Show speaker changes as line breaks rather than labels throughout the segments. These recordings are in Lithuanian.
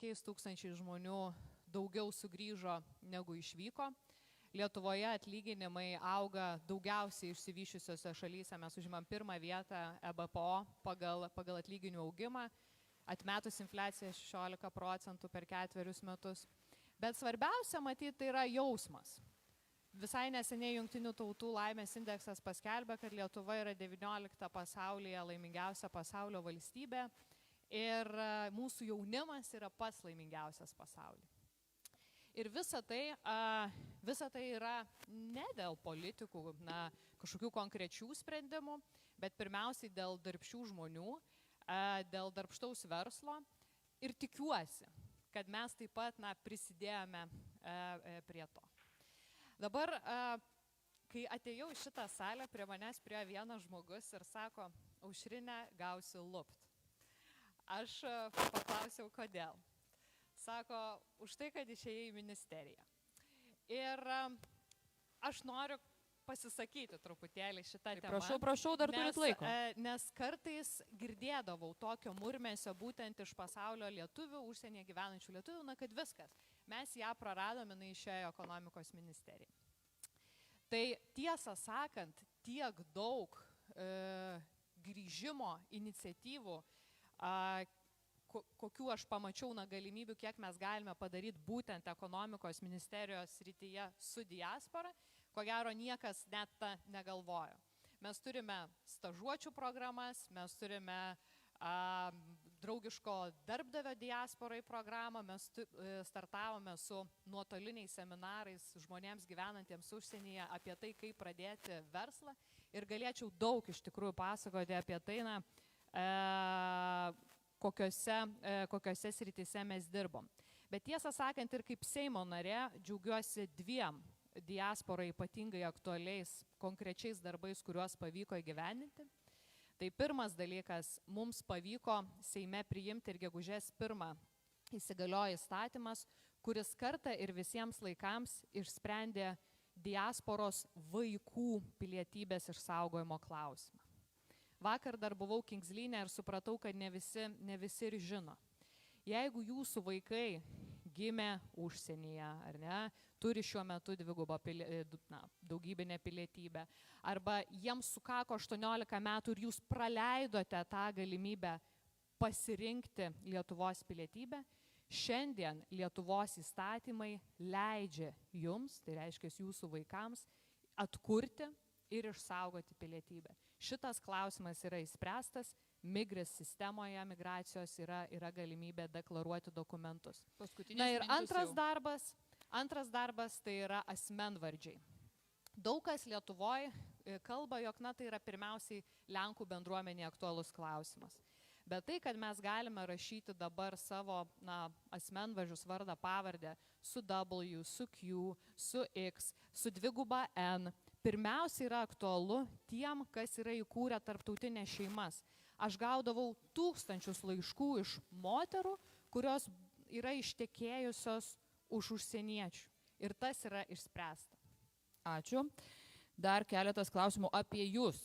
5,000 žmonių daugiau sugrįžo negu išvyko. Lietuvoje atlyginimai auga daugiausiai išsivyščiusiose šalyse. Mes užimam pirmą vietą EBPO pagal atlyginimų augimą, atmetus infliaciją 16% per 4 metus. Bet svarbiausia, matyti, tai yra jausmas. Visai neseniai Jungtinių tautų laimės indeksas paskelbė, kad Lietuva yra 19 pasaulyje laimingiausia pasaulio valstybė ir mūsų jaunimas yra pats laimingiausias pasaulyje. Ir visa tai yra ne dėl politikų, kažkokių konkrečių sprendimų, bet pirmiausiai dėl darbščių žmonių, dėl darbštaus verslo ir tikiuosi, kad mes taip pat prisidėjome prie to. Dabar, kai atėjau į šitą salę, prie manęs priėjo vienas žmogus ir sako, Aušrine, gausi lupt. Aš paklausiau, kodėl. Sako, už tai, kad išėjai į ministeriją. Ir aš noriu pasisakyti truputėlį šitą temą.
Prašau, dar turit laiko.
Nes kartais girdėdavau tokio murmesio būtent iš pasaulio lietuvių, užsienyje gyvenančių lietuvių, kad viskas. Mes ją praradome, jinai išėjo ekonomikos ministerijai. Tai tiesą sakant, tiek daug grįžimo iniciatyvų, kokių aš pamačiau galimybių, kiek mes galime padaryti būtent ekonomikos ministerijos srityje su diaspora, ko gero niekas net negalvojo. Mes turime stažuočių programas, mes turime draugiško darbdavio diasporai programą, mes startavome su nuotoliniais seminarais žmonėms gyvenantiems užsienyje apie tai, kaip pradėti verslą ir galėčiau daug iš tikrųjų pasakoti apie tai, kokiose srityse mes dirbom. Bet tiesą sakant, ir kaip Seimo narė, džiaugiuosi 2 diasporai ypatingai aktualiais konkrečiais darbais, kuriuos pavyko įgyvendinti. Tai pirmas dalykas, mums pavyko Seime priimti ir gegužės 1 įsigaliojo įstatymas, kuris kartą ir visiems laikams išsprendė diasporos vaikų pilietybės išsaugojimo klausimą. Vakar dar buvau Kingslyne ir supratau, kad ne visi ir žino. Jeigu jūsų vaikai gimė užsienyje, ar ne, turi šiuo metu daugybinę pilietybę, arba jiems sukako 18 metų ir jūs praleidote tą galimybę pasirinkti Lietuvos pilietybę, šiandien Lietuvos įstatymai leidžia jums, tai reiškia jūsų vaikams, atkurti ir išsaugoti pilietybę. Šitas klausimas yra įspręstas, Migris sistemoje migracijos yra galimybė deklaruoti dokumentus. Ir antras darbas tai yra asmenvardžiai. Daug kas Lietuvoje kalba, jog tai yra pirmiausiai Lenkų bendruomenė aktualus klausimas. Bet tai, kad mes galime rašyti dabar savo asmenvardžius, vardą, pavardę su W, su Q, su X, su 2 N, pirmiausia yra aktualu tiem, kas yra įkūrę tarptautinės šeimas. Aš gaudavau tūkstančius laiškų iš moterų, kurios yra ištekėjusios už užsieniečių. Ir tas yra išspręsta.
Ačiū. Dar keletas klausimų apie jūs.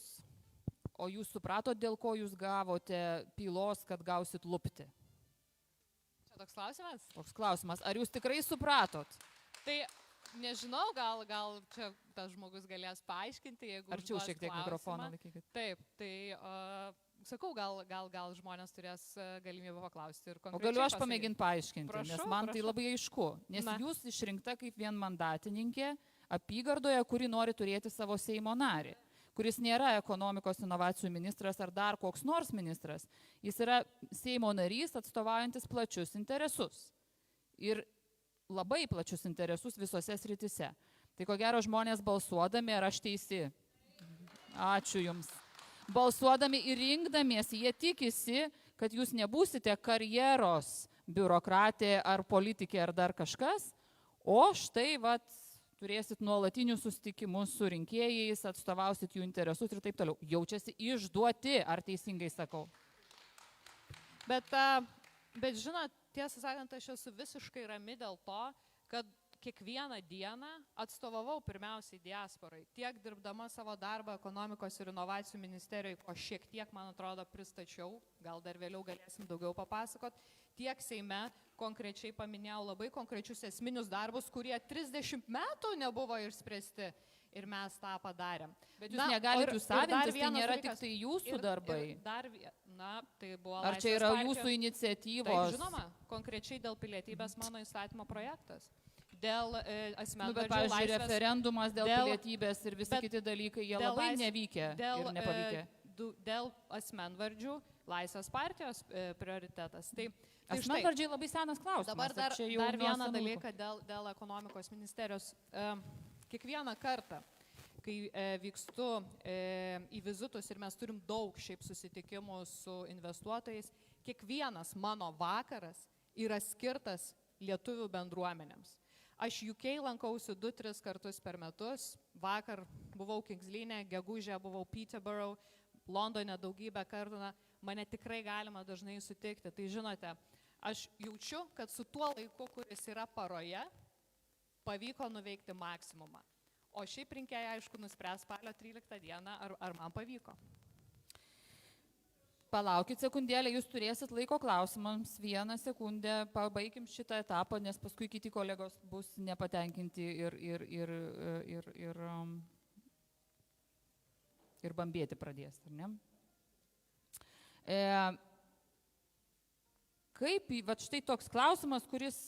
O jūs supratot, dėl ko jūs gavote pylos, kad gausit lupti?
Čia toks klausimas?
Toks klausimas. Ar jūs tikrai supratot?
Tai nežinau, gal čia tas žmogus galės paaiškinti, jeigu
arčiau šiek tiek mikrofoną laikykit.
Taip, tai sakau, gal žmonės turės galimybę paklausti ir konkrečiai.
O galiu aš pamėginti paaiškinti, nes man
prašau.
Tai labai aišku. Nes jūs išrinkta kaip vienmandatininkė apygardoje, kuri nori turėti savo Seimo narį, kuris nėra ekonomikos inovacijų ministras ar dar koks nors ministras. Jis yra Seimo narys atstovaujantis plačius interesus. Ir labai plačius interesus visose sritise. Tai ko gero žmonės balsuodami, ar aš teisi? Ačiū Jums. Balsuodami ir rinkdamiesi, jie tikisi, kad jūs nebūsite karjeros biurokratė ar politikė ar dar kažkas, o štai turėsit nuolatinius susitikimus su rinkėjais, atstovausit jų interesus ir taip toliau. Jaučiasi išduoti, ar teisingai sakau?
Bet žinot, tiesą sakant, aš esu visiškai rami dėl to, kad kiekvieną dieną atstovavau pirmiausiai diasporai, tiek dirbdama savo darbą ekonomikos ir inovacijų ministerijoje, ko šiek tiek, man atrodo, pristačiau, gal dar vėliau galėsim daugiau papasakot, tiek Seime konkrečiai paminėjau labai konkrečius esminius darbus, kurie 30 metų nebuvo išspręsti. Ir mes tą padarėm.
Bet jūs negalite jų savintis, tai nėra tik tai jūsų darbai.
Tai buvo
Ar čia yra jūsų iniciatyvos?
Taip, žinoma, konkrečiai dėl pilietybės mano įstatymo projektas. Dėl asmenvardžių
bet, pavyzdžiui, referendumas dėl pilietybės ir visi kiti dalykai, jie labai nevykę ir nepavykę.
Dėl asmenvardžių Laisvės partijos prioritetas.
Asmenvardžiai labai senas klausimas.
Dabar dar vieną dalyką dėl ekonomikos ministerijos. Kiekvieną kartą, kai vykstu į vizitus ir mes turim daug šiaip susitikimų su investuotojais, kiekvienas mano vakaras yra skirtas lietuvių bendruomenėms. Aš UK lankausi 2-3 kartus per metus, vakar buvau Kingslyne, gegužę buvau Peterborough, Londone daugybę kartų, mane tikrai galima dažnai sutikti. Tai žinote, aš jaučiu, kad su tuo laiku, kuris yra paroje, pavyko nuveikti maksimumą. O šiaip rinkėjai, aišku, nuspręs spalio 13 dieną, ar man pavyko.
Palaukit sekundėlę, jūs turėsit laiko klausimams. 1 sekundę, pabaikim šitą etapą, nes paskui kiti kolegos bus nepatenkinti ir bambėti pradės, ar ne? Kaip, štai toks klausimas, kuris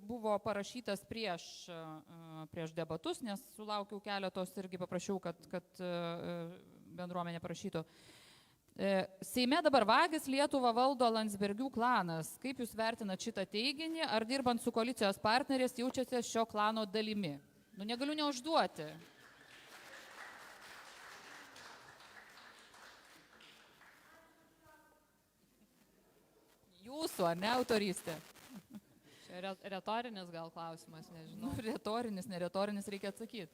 buvo parašytas prieš debatus, nes sulaukiau keletos irgi paprašiau, kad bendruomenė parašytų. Seime dabar vagis Lietuvą valdo Landsbergių klanas. Kaip jūs vertinat šitą teiginį? Ar dirbant su koalicijos partneriais jaučiatės šio klano dalimi? Negaliu neužduoti. Jūsų, ar ne, autorystė?
Čia retorinis gal klausimas, nežinau.
Retorinis, neretorinis, reikia atsakyti.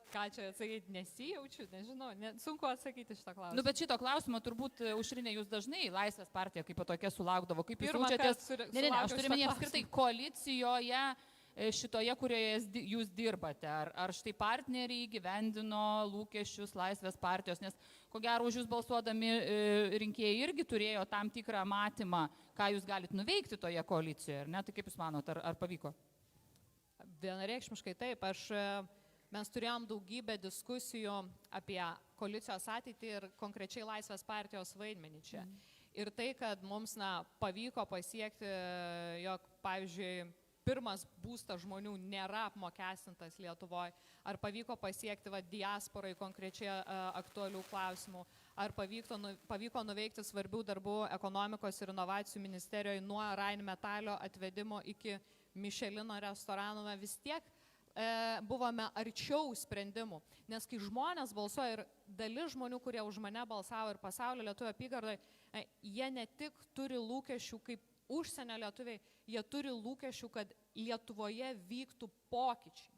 Ką čia atsakyti, nesijaučiu, nežinau, sunku atsakyti šitą klausimą.
Bet šito klausimo turbūt, Aušrinė, jūs dažnai Laisvės partija kaip tokia sulaukdavo. Kaip jūs jaučiatės? Ne, aš turiu minėti apskritai koalicijoje šitoje, kurioje jūs dirbate. Ar štai partneriai gyvendino lūkesčius Laisvės partijos, nes ko gero už jūs balsuodami rinkėjai irgi turėjo tam tikrą matymą, ką jūs galite nuveikti toje koalicijoje, ar ne? Tai kaip jūs manot, ar pavyko?
Vienareikšmiškai taip, mes turėjom daugybę diskusijų apie koalicijos ateitį ir konkrečiai Laisvės partijos vaidmenį čia. Ir tai, kad mums pavyko pasiekti, jog, pavyzdžiui, pirmas būstas žmonių nėra apmokestintas Lietuvoje, ar pavyko pasiekti diasporai konkrečiai aktualių klausimų, ar pavyko nuveikti svarbių darbų ekonomikos ir inovacijų ministerijoje nuo Rheinmetallio atvedimo iki Michelino restoranų, vis tiek buvome arčiau sprendimų. Nes kai žmonės balsuoja ir dalis žmonių, kurie už mane balsavo ir pasaulio lietuvių apygardoje, jie ne tik turi lūkesčių kaip užsienio lietuviai, jie turi lūkesčių, kad Lietuvoje vyktų pokyčiai.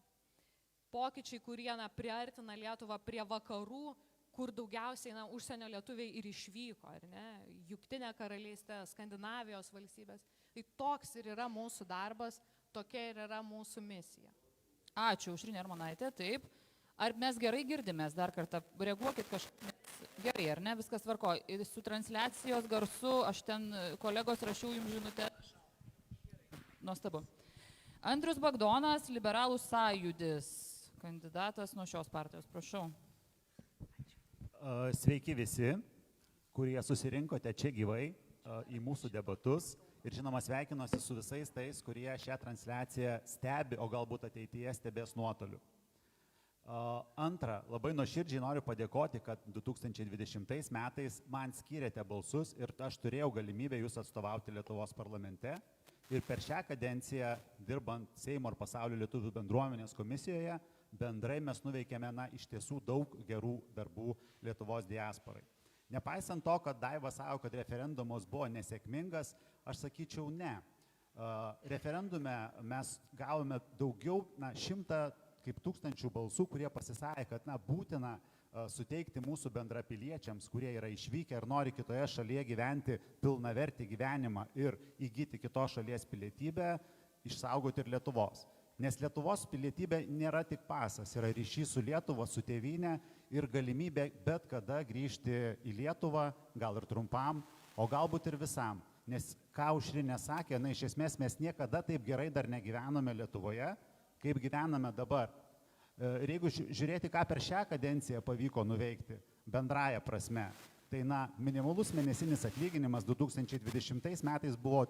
Pokyčiai, kurie priartina Lietuvą prie vakarų, kur daugiausiai užsienio lietuviai ir išvyko, ar ne? Jungtinė karalystė, Skandinavijos valstybės. Tai toks ir yra mūsų darbas, tokia ir yra mūsų misija.
Ačiū, Aušrinė Armonaitė, taip. Ar mes gerai girdimės? Dar kartą reaguokit kažkaip. Gerai, ar ne? Viskas tvarko. Su transliacijos garsu, aš ten kolegos rašiau jums žinutę. Nuostabu. Andrius Bagdonas, Liberalų sąjūdis, kandidatas nuo šios partijos. Prašau.
Sveiki visi, kurie susirinkote čia gyvai į mūsų debatus. Ir žinoma, sveikinuosi su visais tais, kurie šią transliaciją stebi, o galbūt ateityje stebės nuotoliu. Antra, labai nuoširdžiai noriu padėkoti, kad 2020 metais man skyrėte balsus ir aš turėjau galimybę jūs atstovauti Lietuvos parlamente. Ir per šią kadenciją, dirbant Seimo ir pasaulio lietuvių bendruomenės komisijoje, bendrai mes nuveikėme iš tiesų daug gerų darbų Lietuvos diasporai. Nepaisant to, kad Daiva sako, kad referendumas buvo nesėkmingas, aš sakyčiau ne. Referendume mes gavome daugiau 100 kaip 1000 balsų, kurie pasisakė, kad būtina suteikti mūsų bendrapiliečiams, kurie yra išvykę ir nori kitoje šalyje gyventi pilnavertį gyvenimą ir įgyti kitos šalies pilietybę, išsaugoti ir Lietuvos. Nes Lietuvos pilietybė nėra tik pasas, yra ryšys su Lietuva, su tėvynė ir galimybė bet kada grįžti į Lietuvą, gal ir trumpam, o galbūt ir visam. Nes ką Aušrinė sakė, iš esmės mes niekada taip gerai dar negyvenome Lietuvoje, kaip gyvename dabar. Ir jeigu žiūrėti, ką per šią kadenciją pavyko nuveikti bendraja prasme, tai minimalus mėnesinis atlyginimas 2020 metais buvo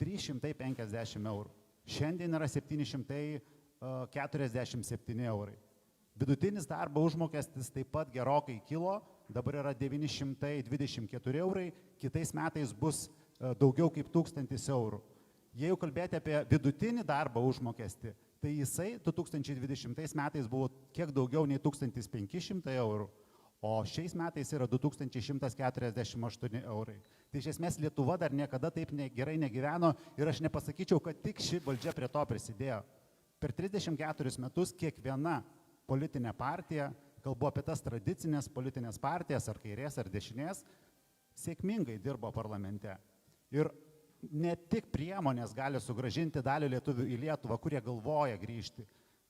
350 eurų. Šiandien yra 747 eurai. Vidutinis darbo užmokestis taip pat gerokai kilo, dabar yra 924 eurai, kitais metais bus daugiau kaip 1000 eurų. Jeigu kalbėti apie vidutinį darbo užmokestį, tai jisai 2020 metais buvo kiek daugiau nei 1500 eurų, o šiais metais yra 2148 eurai. Tai iš esmės Lietuva dar niekada taip gerai negyveno ir aš nepasakyčiau, kad tik ši valdžia prie to prisidėjo. Per 34 metus kiekviena politinė partija, kalbu apie tas tradicinės politinės partijas, ar kairės, ar dešinės, sėkmingai dirbo parlamente. Ir ne tik priemonės gali sugrąžinti dalį lietuvių į Lietuvą, kurie galvoja grįžti.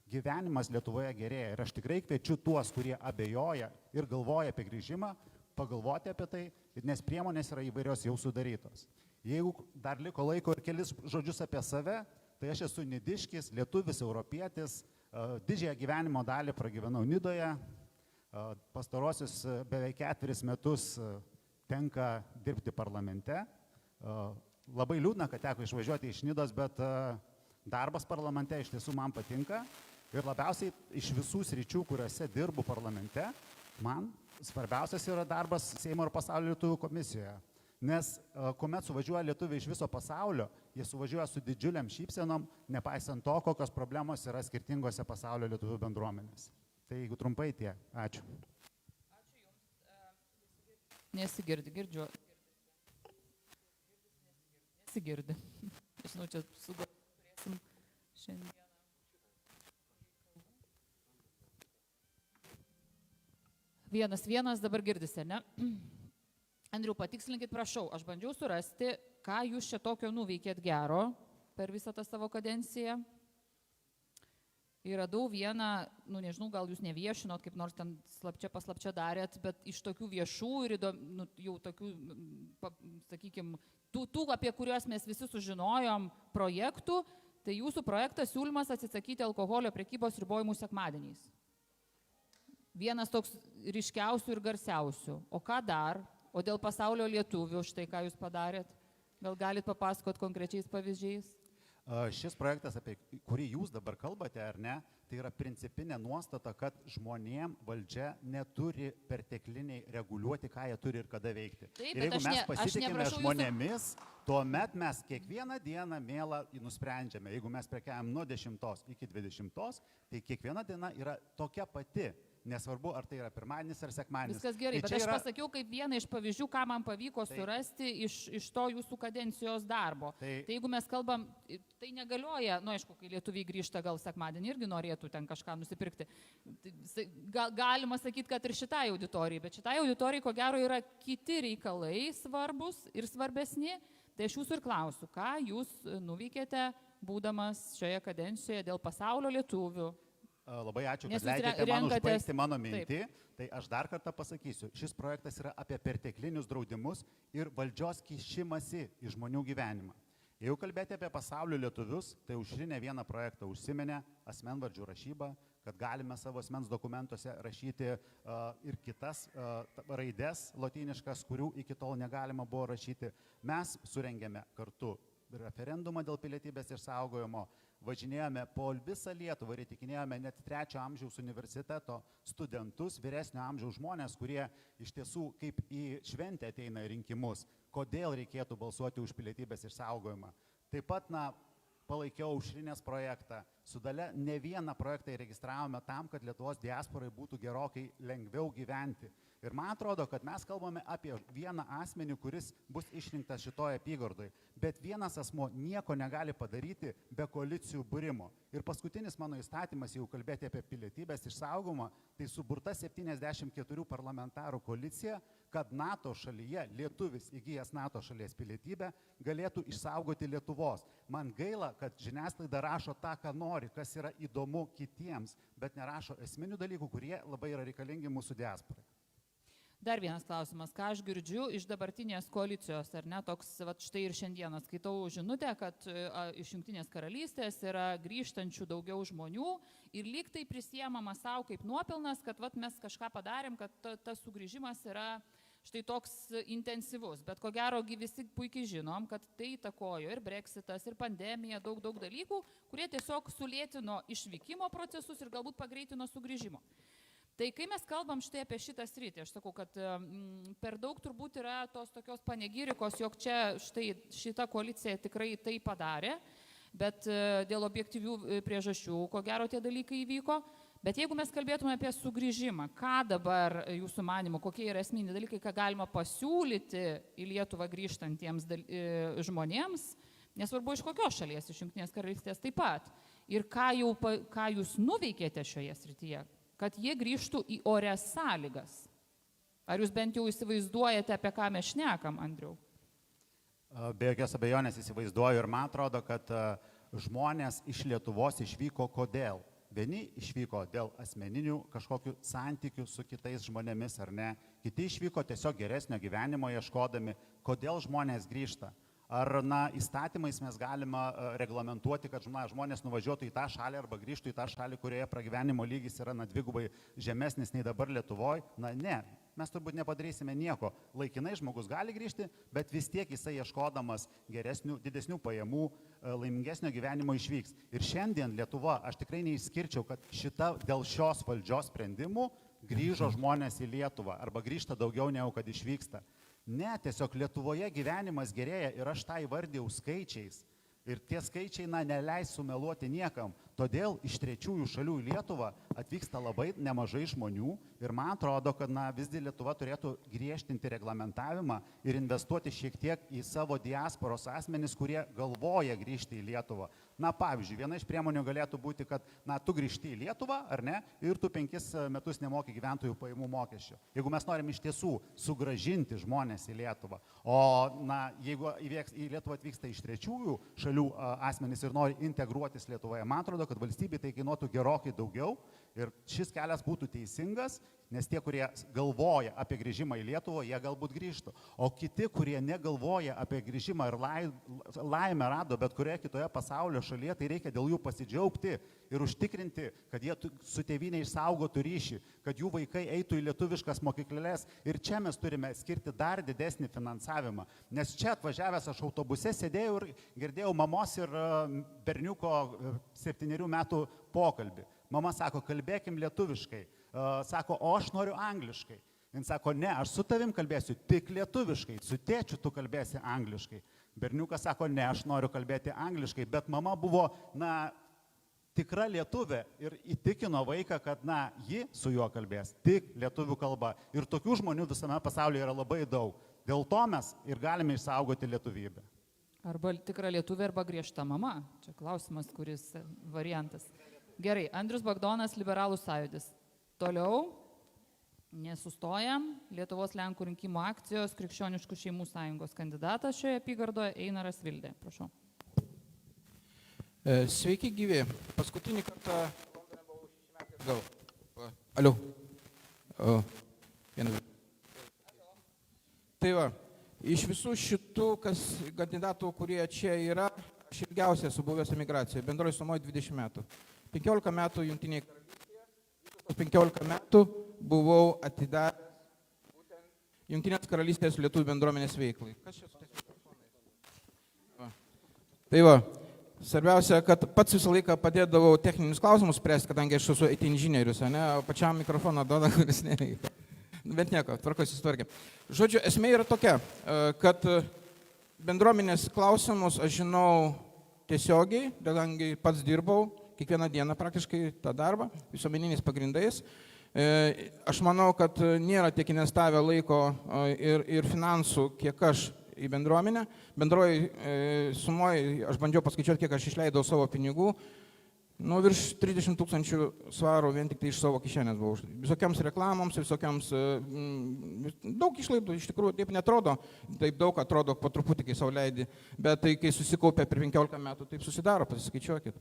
Gyvenimas Lietuvoje gerėja ir aš tikrai kviečiu tuos, kurie abejoja ir galvoja apie grįžimą, pagalvoti apie tai, nes priemonės yra įvairios jau sudarytos. Jeigu dar liko laiko ir kelis žodžius apie save, tai aš esu nidiškis, lietuvis, europietis, didžiąją gyvenimo dalį pragyvenau Nidoje, pastarosius beveik 4 metus tenka dirbti parlamente. Labai liūdna, kad teko išvažiuoti iš Nidos, bet darbas parlamente iš tiesų man patinka. Ir labiausiai iš visų sričių, kuriuose dirbu parlamente, man svarbiausias yra darbas Seimo ir pasaulio lietuvių komisijoje. Nes kuomet suvažiuoja lietuviai iš viso pasaulio, jie suvažiuoja su didžiuliam šypsenom, nepaisant to, kokios problemos yra skirtingose pasaulio lietuvių bendruomenės. Tai jeigu trumpai tie. Ačiū.
Ačiū Jums. Nesigirdi, girdžiu. Nesigirdi. Žinau, čia turėsim šiandien. Vienas, dabar girdisi, ne? Andriu, patikslinkit, prašau, aš bandžiau surasti, ką jūs čia tokio nuveikėt gero per visą tą savo kadenciją. Ir radau vieną, nežinau, gal jūs neviešinot, kaip nors ten paslapčia darėt, bet iš tokių viešų ir jau tokių, sakykime, tų, apie kuriuos mes visi sužinojom projektų, tai jūsų projektas siūlymas atsisakyti alkoholio prekybos ribojimų sekmadieniais. Vienas toks ryškiausių ir garsiausių. O ką dar? O dėl pasaulio lietuvių, štai ką jūs padarėt? Gal galit papasakot konkrečiais pavyzdžiais?
Šis projektas, apie kurį jūs dabar kalbate, ar ne, tai yra principinė nuostata, kad žmonėm valdžia neturi pertekliniai reguliuoti, ką jie turi ir kada veikti.
Taip,
ir jeigu mes pasitikime žmonėmis, tuomet mes kiekvieną dieną mielą nusprendžiame. Jeigu mes prekiavame nuo 10 iki 20, tai kiekviena diena yra tokia pati. Nesvarbu, ar tai yra pirmadienis ar sekmadienis.
Viskas gerai, bet aš pasakiau kaip vieną iš pavyzdžių, ką man pavyko surasti iš to jūsų kadencijos darbo. Tai jeigu mes kalbam, tai negalioja, aišku, kai lietuviai grįžta, gal sekmadienį irgi norėtų ten kažką nusipirkti. Galima sakyti, kad ir šitai auditorijai, bet šitai auditorijai, ko gero, yra kiti reikalai svarbus ir svarbesni. Tai aš jūsų ir klausiu, ką jūs nuveikėte, būdamas šioje kadencijoje dėl pasaulio lietuvių?
Labai ačiū, kad leidžiate man užbaigti mano mintį. Tai aš dar kartą pasakysiu, šis projektas yra apie perteklinius draudimus ir valdžios kišimąsi į žmonių gyvenimą. Jeigu kalbėti apie pasaulio lietuvius, tai Aušrinė vieną projektą užsiminė, asmenvardžių rašybą, kad galime savo asmens dokumentuose rašyti ir kitas raides lotyniškas, kurių iki tol negalima buvo rašyti. Mes surengėme kartu referendumą dėl pilietybės išsaugojimo, važinėjome po visą Lietuvą ir įtikinėjome net 3 amžiaus universiteto studentus, vyresnio amžiaus žmonės, kurie iš tiesų kaip į šventę ateina į rinkimus, kodėl reikėtų balsuoti už pilietybės išsaugojimą. Taip pat, palaikiau Aušrinės projektą. Su Dalia ne vieną projektą įregistravome tam, kad Lietuvos diasporai būtų gerokai lengviau gyventi. Ir man atrodo, kad mes kalbame apie vieną asmenį, kuris bus išrinktas šitoje apygardoje. Bet vienas asmo nieko negali padaryti be koalicijų būrimo. Ir paskutinis mano įstatymas, jeigu kalbėti apie pilietybės išsaugomą, tai suburta 74 parlamentarų koalicija, kad NATO šalyje lietuvis įgijęs NATO šalies pilietybę galėtų išsaugoti Lietuvos. Man gaila, kad žiniasklaida rašo tą, ką nori, kas yra įdomu kitiems, bet nerašo esminių dalykų, kurie labai yra reikalingi mūsų diasporai.
Dar vienas klausimas, ką aš girdžiu iš dabartinės koalicijos, ar ne, toks, vat, štai ir šiandieną skaitau žinutę, kad iš Jungtinės karalystės yra grįžtančių daugiau žmonių ir lyg tai prisiemama savo kaip nuopelnas, kad vat, mes kažką padarėm, kad tas sugrįžimas yra štai toks intensyvus. Bet ko gero visi puikiai žinom, kad tai įtakojo ir Brexitas, ir pandemija, daug dalykų, kurie tiesiog sulėtino išvykimo procesus ir galbūt pagreitino sugrįžimo. Tai kai mes kalbam štai apie šitą sritį, aš sakau, kad per daug turbūt yra tos tokios panegirikos, jog čia štai šita koalicija tikrai tai padarė, bet dėl objektyvių priežasčių, ko gero tie dalykai įvyko. Bet jeigu mes kalbėtume apie sugrįžimą, ką dabar jūsų manimo, kokie yra esminiai dalykai, ką galima pasiūlyti į Lietuvą grįžtantiems žmonėms, nesvarbu iš kokios šalies, iš Jungtinės karalystės taip pat, ir ką jūs nuveikėte šioje srityje, kad jie grįžtų į orias sąlygas. Ar jūs bent jau įsivaizduojate, apie ką mes šnekam, Andriau?
Be jokios abejonės įsivaizduoju ir man atrodo, kad žmonės iš Lietuvos išvyko kodėl? Vieni išvyko dėl asmeninių kažkokių santykių su kitais žmonėmis ar ne, kiti išvyko tiesiog geresnio gyvenimo ieškodami, kodėl žmonės grįžta. Ar įstatymais mes galime reglamentuoti, kad žmonės nuvažiuotų į tą šalį arba grįžtų į tą šalį, kurioje pragyvenimo lygis yra dvigubai žemesnis nei dabar Lietuvoje? Ne, mes turbūt nepadarysime nieko. Laikinai žmogus gali grįžti, bet vis tiek jisai ieškodamas geresnių, didesnių pajamų, laimingesnio gyvenimo išvyks. Ir šiandien Lietuva, aš tikrai neišskirčiau, kad dėl šios valdžios sprendimų grįžo žmonės į Lietuvą arba grįžta daugiau negu kad išvyksta. Ne, tiesiog Lietuvoje gyvenimas gerėja ir aš tą įvardėjau skaičiais. Ir tie skaičiai neleis sumeluoti niekam. Todėl iš trečiųjų šalių į Lietuvą atvyksta labai nemažai žmonių ir man atrodo, kad vis dėlto Lietuva turėtų griežtinti reglamentavimą ir investuoti šiek tiek į savo diasporos asmenis, kurie galvoja grįžti į Lietuvą. Pavyzdžiui, viena iš priemonių galėtų būti, kad tu grįžti į Lietuvą, ar ne, ir tu 5 metus nemoki gyventojų pajamų mokesčio. Jeigu mes norim iš tiesų sugrąžinti žmonės į Lietuvą, o jeigu į Lietuvą atvyksta iš trečiųjų šalių asmenys ir nori integruotis Lietuvoje, man atrodo, kad valstybei tai kainuotų gerokai daugiau ir šis kelias būtų teisingas, nes tie, kurie galvoja apie grįžimą į Lietuvą, jie galbūt grįžtų. O kiti, kurie negalvoja apie grįžimą ir laimę rado bet kurioje kitoje pasaulio šalyje, tai reikia dėl jų pasidžiaugti ir užtikrinti, kad jie su tėvynė išsaugotų ryšį, kad jų vaikai eitų į lietuviškas mokyklėles. Ir čia mes turime skirti dar didesnį finansavimą. Nes čia atvažiavęs aš autobuse sėdėjau ir girdėjau mamos ir berniuko 7 metų pokalbį. Mama sako, kalbėkim lietuviškai. Sako, o aš noriu angliškai. Jis sako, ne, aš su tavim kalbėsiu tik lietuviškai, su tėčiu tu kalbėsi angliškai. Berniukas sako, ne, aš noriu kalbėti angliškai, bet mama buvo, tikra lietuvė ir įtikino vaiką, kad, ji su juo kalbės tik lietuvių kalba. Ir tokių žmonių visame pasaulyje yra labai daug. Dėl to mes ir galime išsaugoti lietuvybę.
Arba tikra lietuvė, arba griežta mama. Čia klausimas, kuris variantas. Gerai, Andrius Bagdonas, Liberalų sąjūdis. Toliau, nesustojam, Lietuvos Lenkų rinkimų akcijos Krikščioniškų šeimų sąjungos kandidatas šioje apygardoje Einaras Vildė. Prašau.
Sveiki gyvi. Paskutinį kartą Londone buvau 6 metų atgal. Aliu. Tai va, iš visų šitų kandidatų, kurie čia yra, aš ilgiausiai esu buvęs emigracijoje, bendroji sumoje 20 metų. 15 metų Jungtinėje karalystėje, 15 metų buvau atidavęs Jungtinės karalystės lietuvių bendruomenės veiklai. Kas čia su tais mikrofonais? Tai va, svarbiausia, kad pats visą laiką padėdavau techninius klausimus spręsti, kadangi aš esu IT inžinierius, o pačiam mikrofoną duoda, kuris nereikia. Bet nieko, tvarkos įsitvarkė. Žodžiu, esmė yra tokia, kad bendruomenės klausimus aš žinau tiesiogiai, kadangi pats dirbau kiekvieną dieną praktiškai tą darbą, visuomeniniais pagrindais. Aš manau, kad nėra tiek investavę laiko ir finansų, kiek aš į bendruomenę. Bendroji sumoje, aš bandžiau paskaičiuoti, kiek aš išleidau savo pinigų. Nu, virš 30 000 svarų vien tik tai iš savo kišenės buvau. Visokiams reklamoms, visokiams daug išlaidų, iš tikrųjų taip netrodo, taip daug atrodo po truputį, kai savo leidi, bet tai kai susikaupia per 15 metų, taip susidaro, pasiskaičiuokit.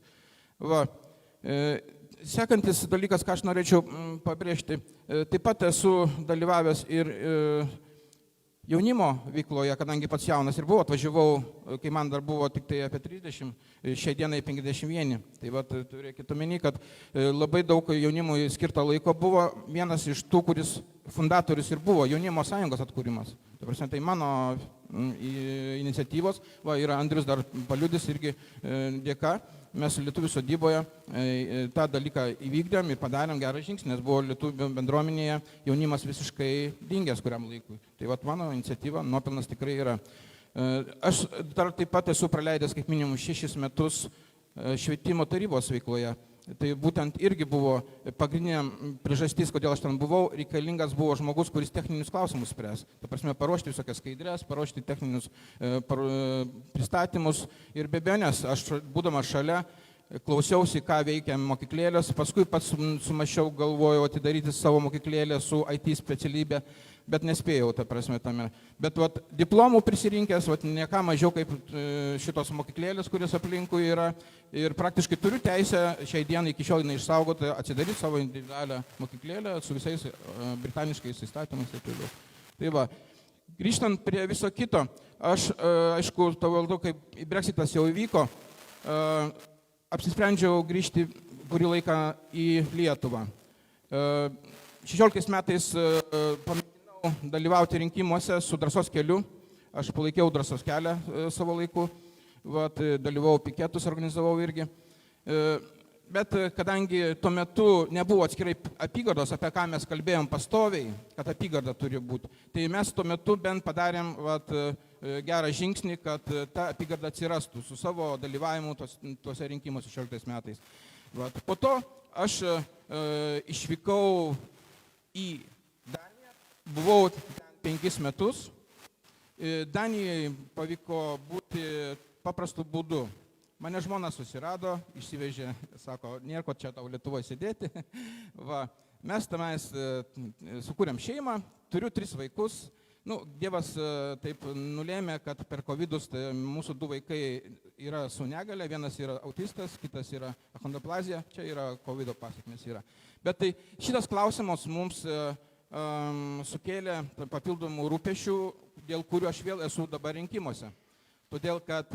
Va. Sekantis dalykas, ką aš norėčiau pabrėžti, taip pat esu dalyvavęs ir jaunimo veikloje, kadangi pats jaunas ir buvau, atvažiavau, kai man dar buvo tik tai apie 30, šiai dienai 51. Tai va, turėkit omeny, kad labai daug jaunimui skirto laiko buvo. Vienas iš tų, kuris fundatorius ir buvo jaunimo sąjungos atkūrimas. Tai mano iniciatyvos, va, yra Andrius dar paliudys irgi dėka. Mes Lietuvių sodyboje tą dalyką įvykdėm ir padarėm gerą žingsnį, nes buvo Lietuvių bendruomenėje jaunimas visiškai dingęs kuriam laikui. Tai vat mano iniciatyva, nuopelnas tikrai yra. Aš dar taip pat esu praleidęs kaip minimum 6 metus švietimo tarybos veikloje. Tai būtent irgi buvo pagrindinė priežastis, kodėl aš ten buvau, reikalingas buvo žmogus, kuris techninius klausimus spręs. Tai prasme, paruošti visokias skaidrės, paruošti techninius pristatymus ir be abejonės, aš būdamas šalia, klausiausi, ką veikia mokyklėlės, paskui pats sumašiau, galvojau atidaryti savo mokyklėlę su IT specialybė, bet nespėjau, ta prasme, tame. Bet vat, diplomų prisirinkęs, vat, ne ką mažiau kaip šitos mokyklėlės, kuris aplinkui yra, ir praktiškai turiu teisę šiai dienai iki šiol išsaugoti, atsidaryti savo individualią mokyklėlę su visais britaniškais įstatymais ir toliau. Tai va, grįžtant prie viso kito, aš, aišku, tavo valdu, kaip Brexitas jau įvyko, apsisprendžiau grįžti kurį laiką į Lietuvą. 16 metais pamėginau dalyvauti rinkimuose su Drąsos keliu. Aš palaikiau Drąsos kelią savo laiku, vat, dalyvau piketus, organizavau irgi. Bet kadangi tuo metu nebuvo atskirai apygardos, apie ką mes kalbėjom pastoviai, kad apygarda turi būti, tai mes tuo metu bent padarėm vat, gerą žingsnį, kad ta apygarda atsirastų su savo dalyvavimu tuose rinkimuose 16 metais. Vat. Po to aš išvykau į Daniją, buvau 5 metus. Danijai pavyko būti paprastu būdu. Mane žmona susirado, išsivežė, sako, nėra ko čia tau Lietuvoje sėdėti. Va, mes tenais sukūrėm šeimą, turiu 3 vaikus. Nu, Dievas taip nulėmė, kad per COVID-us tai mūsų 2 vaikai yra su negale, vienas yra autistas, kitas yra achondroplazija, čia yra COVID-o pasekmės yra. Bet tai šitas klausimas mums sukėlė papildomų rūpešių, dėl kurių aš vėl esu dabar rinkimuose. Todėl, kad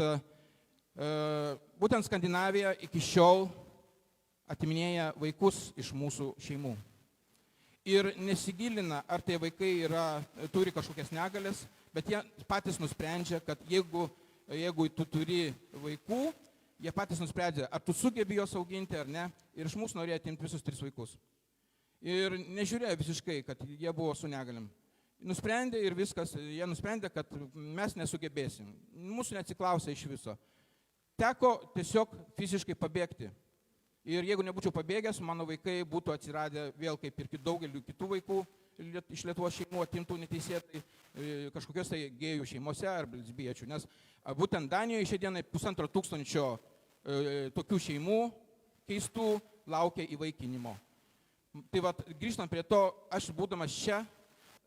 būtent Skandinavija iki šiol atiminėja vaikus iš mūsų šeimų. Ir nesigilina, ar tie vaikai turi kažkokias negalės, bet jie patys nusprendžia, kad jeigu tu turi vaikų, jie patys nusprendžia, ar tu sugebi juos auginti ar ne, ir iš mūsų norėjo atimti visus 3 vaikus. Ir nežiūrėjo visiškai, kad jie buvo su negalėm. Nusprendė ir viskas, jie nusprendė, kad mes nesugebėsim. Mūsų neatsiklausė iš viso. Teko tiesiog fiziškai pabėgti. Ir jeigu nebūčiau pabėgęs, mano vaikai būtų atsiradę vėl kaip ir daugelių kitų vaikų iš Lietuvos šeimų atimtų neteisėtai kažkokios tai gėjų šeimose ar lesbiečių. Nes būtent Danijoje šią dieną 1500 tokių šeimų keistų laukia įvaikinimo. Tai va, grįžtant prie to, aš būdamas čia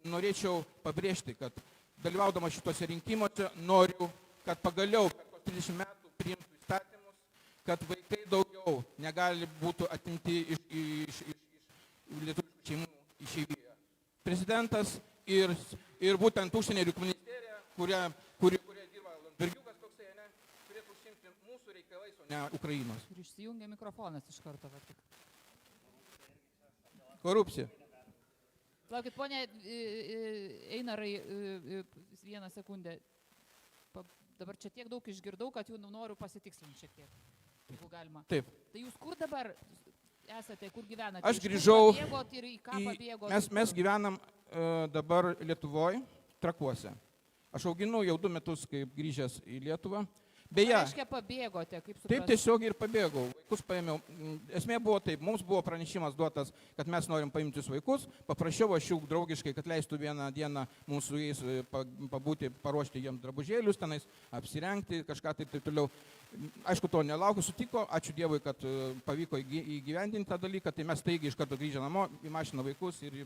norėčiau pabrėžti, kad dalyvaudamas šituose rinkimuose noriu, kad pagaliau per 30 metų priimtų įstatymus, kad vaikai daugiau negali būti atimti iš lietuviškų šeimų išeivijoje. Prezidentas ir būtent užsienio reikalų ministerija, kurie dirba Landsbergiukas toksai, ne, turėtų užsiimti mūsų reikalais, o ne Ukrainos.
Ir išsijungia mikrofonas iš karto.
Korupcija.
Laukit, ponė Einarai, 1 sekundę. Dabar čia tiek daug išgirdau, kad jau noriu pasitikslinti šiek tiek, jeigu galima.
Taip.
Tai jūs kur dabar esate, kur gyvenate?
Aš grįžau,
ir į ką pabėgot?
mes gyvenam dabar Lietuvoje, Trakuose. Aš auginu jau 2 metus kaip grįžęs į Lietuvą, Beje,
Reiškia, pabėgote, kaip
taip
suprantu.
tiesiog ir pabėgau. Vaikus paėmiau. Esmė buvo taip, mums buvo pranešimas duotas, kad mes norim paimti vaikus. Paprašiau aš jų draugiškai, kad leistų vieną dieną mums su jais pabūti, paruošti jiems drabužėlius tenais, apsirengti, kažką taip toliau. Aišku, to nelaukiu, sutiko, ačiū Dievui, kad pavyko įgyvendinti tą dalyką, tai mes taigi iš karto grįžę namo, į mašiną vaikus ir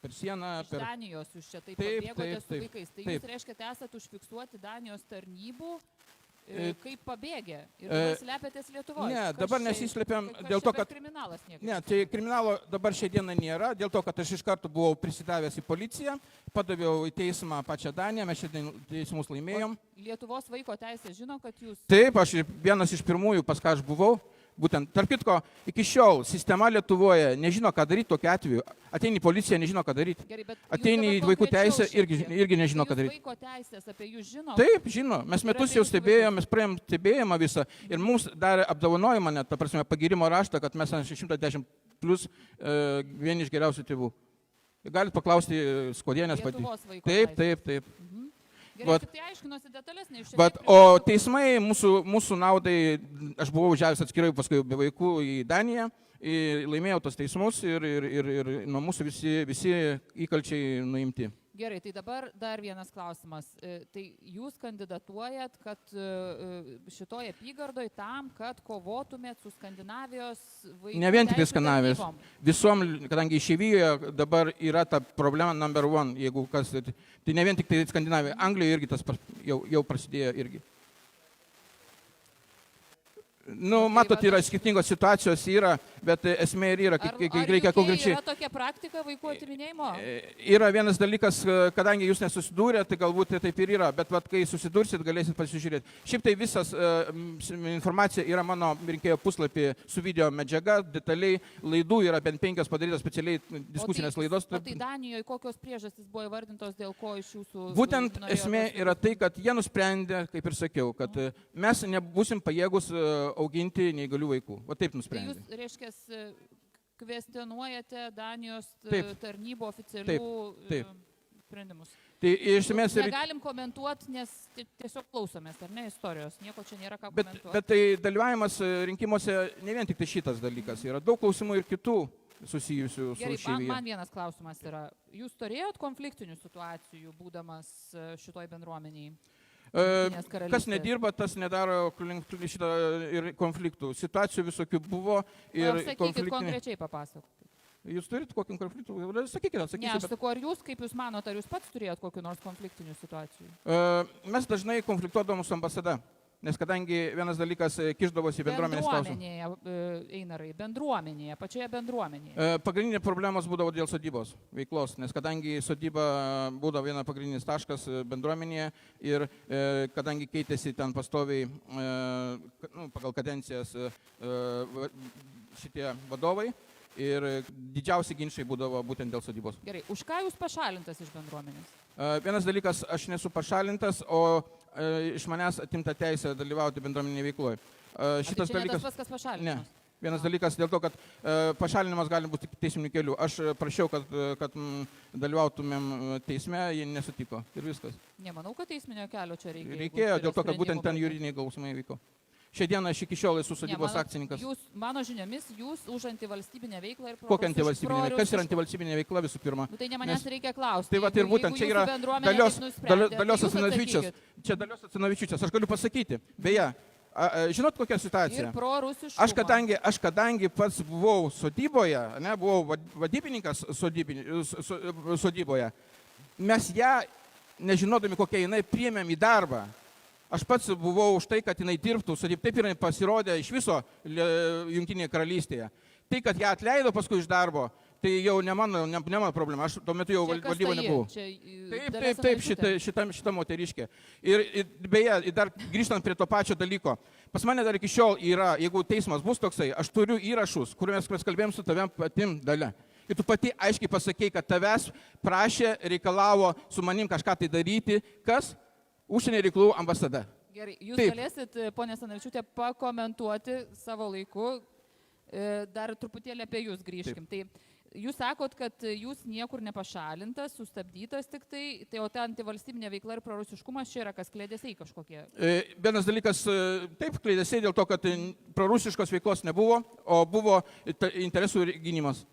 per sieną.
Iš Danijos jūs čia taip
Taip,
pabėgote
taip,
su
taip,
vaikais. Tai
taip.
jūs reiškia, esate užfiksuoti Danijos tarnybų kaip pabėgę ir slepiatės Lietuvoje.
Ne, dabar nesislepiam dėl to, kad...
Kriminalas niekas.
Ne, tai kriminalo dabar šią dieną nėra, dėl to, kad aš iš karto buvau prisidavęs į policiją, padaviau į teismą pačią Daniją, mes šiandien teismus laimėjom.
Lietuvos vaiko teisė žino, kad jūs...
Taip, aš vienas iš pirmųjų, pas ką aš buvau. Būtent, tarp kitko, iki šiol sistema Lietuvoje nežino, ką daryti tokiu atveju. Ateini į policiją, nežino, ką daryti.
Gerai, bet
Ateini į vaikų teisę, irgi nežino, ką daryti.
Vaiko teisės apie jūs žino?
Taip, žino. Mes metus jau stebėjome, mes praėjom stebėjimą visą ir mums darė apdovanojimą net, ta prasme, pagirimo raštą, kad mes esame 110 plus vieni iš geriausių tėvų. Galite paklausti Skodienės pati.
Lietuvos vaiko
Taip,
teisės.
taip, taip.
Gerai, tik tai aiškinosi detalės, ne iš čia.
O teismai mūsų naudai, aš buvau važiavęs atskirai paskui be vaikų į Daniją, laimėjau tos teismus ir nuo mūsų visi įkalčiai nuimti.
Gerai, tai dabar dar vienas klausimas. Tai jūs kandidatuojat, kad šitoje apygardoje tam, kad kovotumėt su Skandinavijos vaikų
Ne vien tik
teisių
Skandinavijos.
tarnybom.
Visom, kadangi išeivijoje dabar yra ta problema number one, jeigu kas, tai ne vien tik tai Skandinavija, Anglijoje irgi tas jau prasidėjo irgi. Nu, matot, yra skirtingos situacijos, bet esmė ir yra, kaip reikia konkrečiai.
Ar yra tokia praktika vaikų atiminėjimo?
Yra vienas dalykas, kadangi jūs nesusidūrė, tai galbūt taip ir yra, bet kai susidursit, galėsit pasižiūrėti. Šiaip tai visas informacija yra mano rinkėjo puslapį su video medžiaga, detaliai, laidų yra bent 5 padarytos specialiai diskusinės laidos.
O tai Danijoje kokios priežastys buvo įvardintos, dėl ko iš jūsų...
Būtent esmė yra tai, kad jie nusprendė, kaip ir sakiau, kad mes nebūsim pajėgus auginti neįgalių vaikų. O taip nusprendė.
Tai jūs, reiškia, kvestionuojate Danijos tarnybų oficialių sprendimus.
Tai iš esmės ir...
Negalim komentuoti, nes tiesiog klausomės, ar ne, istorijos. Nieko čia nėra ką komentuoti.
Bet tai dalyvavimas rinkimuose ne vien tik tai šitas dalykas. Yra daug klausimų ir kitų susijusių su
Gerai,
šeivija.
man vienas klausimas yra. Jūs turėjot konfliktinių situacijų, būdamas šitoj bendruomeniai?
Kas nedirba, tas nedaro šitą ir konfliktų. Situacijų visokių buvo.
Sakykit konkrečiai papasakokit.
Jūs turit kokį konfliktų? Sakykit, atsakysiu.
Ne, aš sakau, ar jūs, kaip jūs manote, ar jūs pats turėjot kokių nors konfliktinių situacijų?
Mes dažnai konfliktuodavom su ambasada. Nes kadangi vienas dalykas kišdavosi bendruomenės klausimą.
Bendruomenėje, pačioje bendruomenėje.
Pagrindinė problemos būdavo dėl sodybos veiklos, nes kadangi sodyba būdavo viena pagrindinis taškas bendruomenėje ir kadangi keitėsi ten pastoviai pagal kadencijas šitie vadovai ir didžiausi ginčiai būdavo būtent dėl sodybos.
Gerai, už ką jūs pašalintas iš bendruomenės?
Vienas dalykas, aš nesu pašalintas, o iš manęs atimta teisė dalyvauti bendruomeninėje veikloje.
Šitas dalykas... Ne tas pats, kas pašalinimas?
Ne. Vienas dalykas dėl to, kad pašalinimas gali būti tik teisminiu keliu. Aš prašiau, kad dalyvautumėm teisme, jie nesutiko ir viskas.
Nemanau, kad teisminio kelio čia reikėjo.
Reikėjo, dėl to, kad būtent ten juridiniai klausimai vyko. Šią dieną aš iki šiol esu sodybos akcininkas.
Mano žiniomis, jūs už antivalstybinę veiklą ir
Kokia antivalstybinė veikla? Kas yra antivalstybinė veikla visų pirma?
Tai ne manęs reikia klausti.
Tai va ir būtent čia yra Dalios Asanavičiūtės. Čia Dalios Asanavičiūtės. Aš galiu pasakyti. Beje, žinot kokia situacija?
Ir prorusiškumą.
Aš kadangi pats buvau sodyboje, buvau vadybininkas sodyboje, mes ją, nežinodami kokia jinai, priėmėm į darbą. Aš pats buvau už tai, kad jinai dirbtų, taip ir pasirodė iš viso Jungtinėje karalystėje. Tai, kad ją atleido paskui iš darbo, tai jau ne mano problema, aš tuo metu jau valdyboje nebuvau. Taip, šita moteriškė. Ir beje, dar grįžtant prie to pačio dalyko, pas mane dar iki šiol yra, jeigu teismas bus toksai, aš turiu įrašus, kuriuos mes kalbėjom su tavim patim Dalia. Ir tu pati aiškiai pasakei, kad tavęs prašė, reikalavo su manim kažką tai daryti, kas? Užsienio reikalų ambasada.
Gerai, jūs galėsit, ponė Asanavičiūtė, pakomentuoti savo laiku, dar truputėlį apie jūs grįžkim. Tai jūs sakot, kad jūs niekur nepašalintas, sustabdytas tik tai, o ta antivalstybinė veikla ir prorusiškumas čia yra kas kliedesiai kažkokie.
Vienas dalykas, taip, kliedesiai dėl to, kad prorusiškos veiklos nebuvo, o buvo interesų gynimas.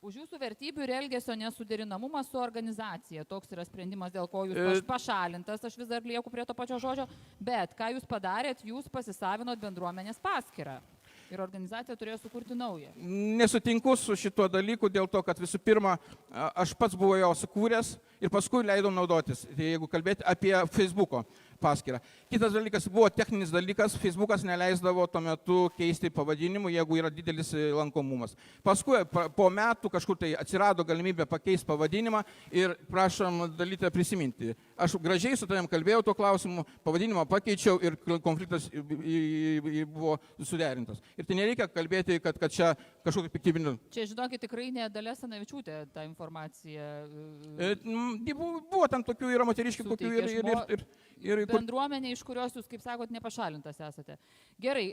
Už jūsų vertybių ir elgesio nesuderinamumas su organizacija. Toks yra sprendimas, dėl ko jūs pašalintas, aš vis dar lieku prie to pačio žodžio, bet ką jūs padarėt, jūs pasisavinot bendruomenės paskyrą. Ir organizacija turėjo sukurti naują.
Nesutinku su šituo dalyku dėl to, kad visų pirma, aš pats buvau jo sukūręs ir paskui leidau naudotis, jeigu kalbėti apie Facebooko paskyrą. Kitas dalykas buvo techninis dalykas, Facebookas neleisdavo tuo metu keisti pavadinimų, jeigu yra didelis lankomumas. Paskui po metų kažkur tai atsirado galimybė pakeisti pavadinimą ir prašom dalytę prisiminti. Aš gražiai su tavim kalbėjau tuo klausimu, pavadinimą pakeičiau ir konfliktas buvo suderintas. Ir tai nereikia kalbėti, kad čia kažkokį piktybinių.
Čia, žinokit, tikrai ne Dalia Asanavičiūtė tą informaciją.
Buvo tam tokių, yra moteriškių, kokių ir
bendruomenė, iš kurios jūs, kaip sakot, nepašalintas esate. Gerai,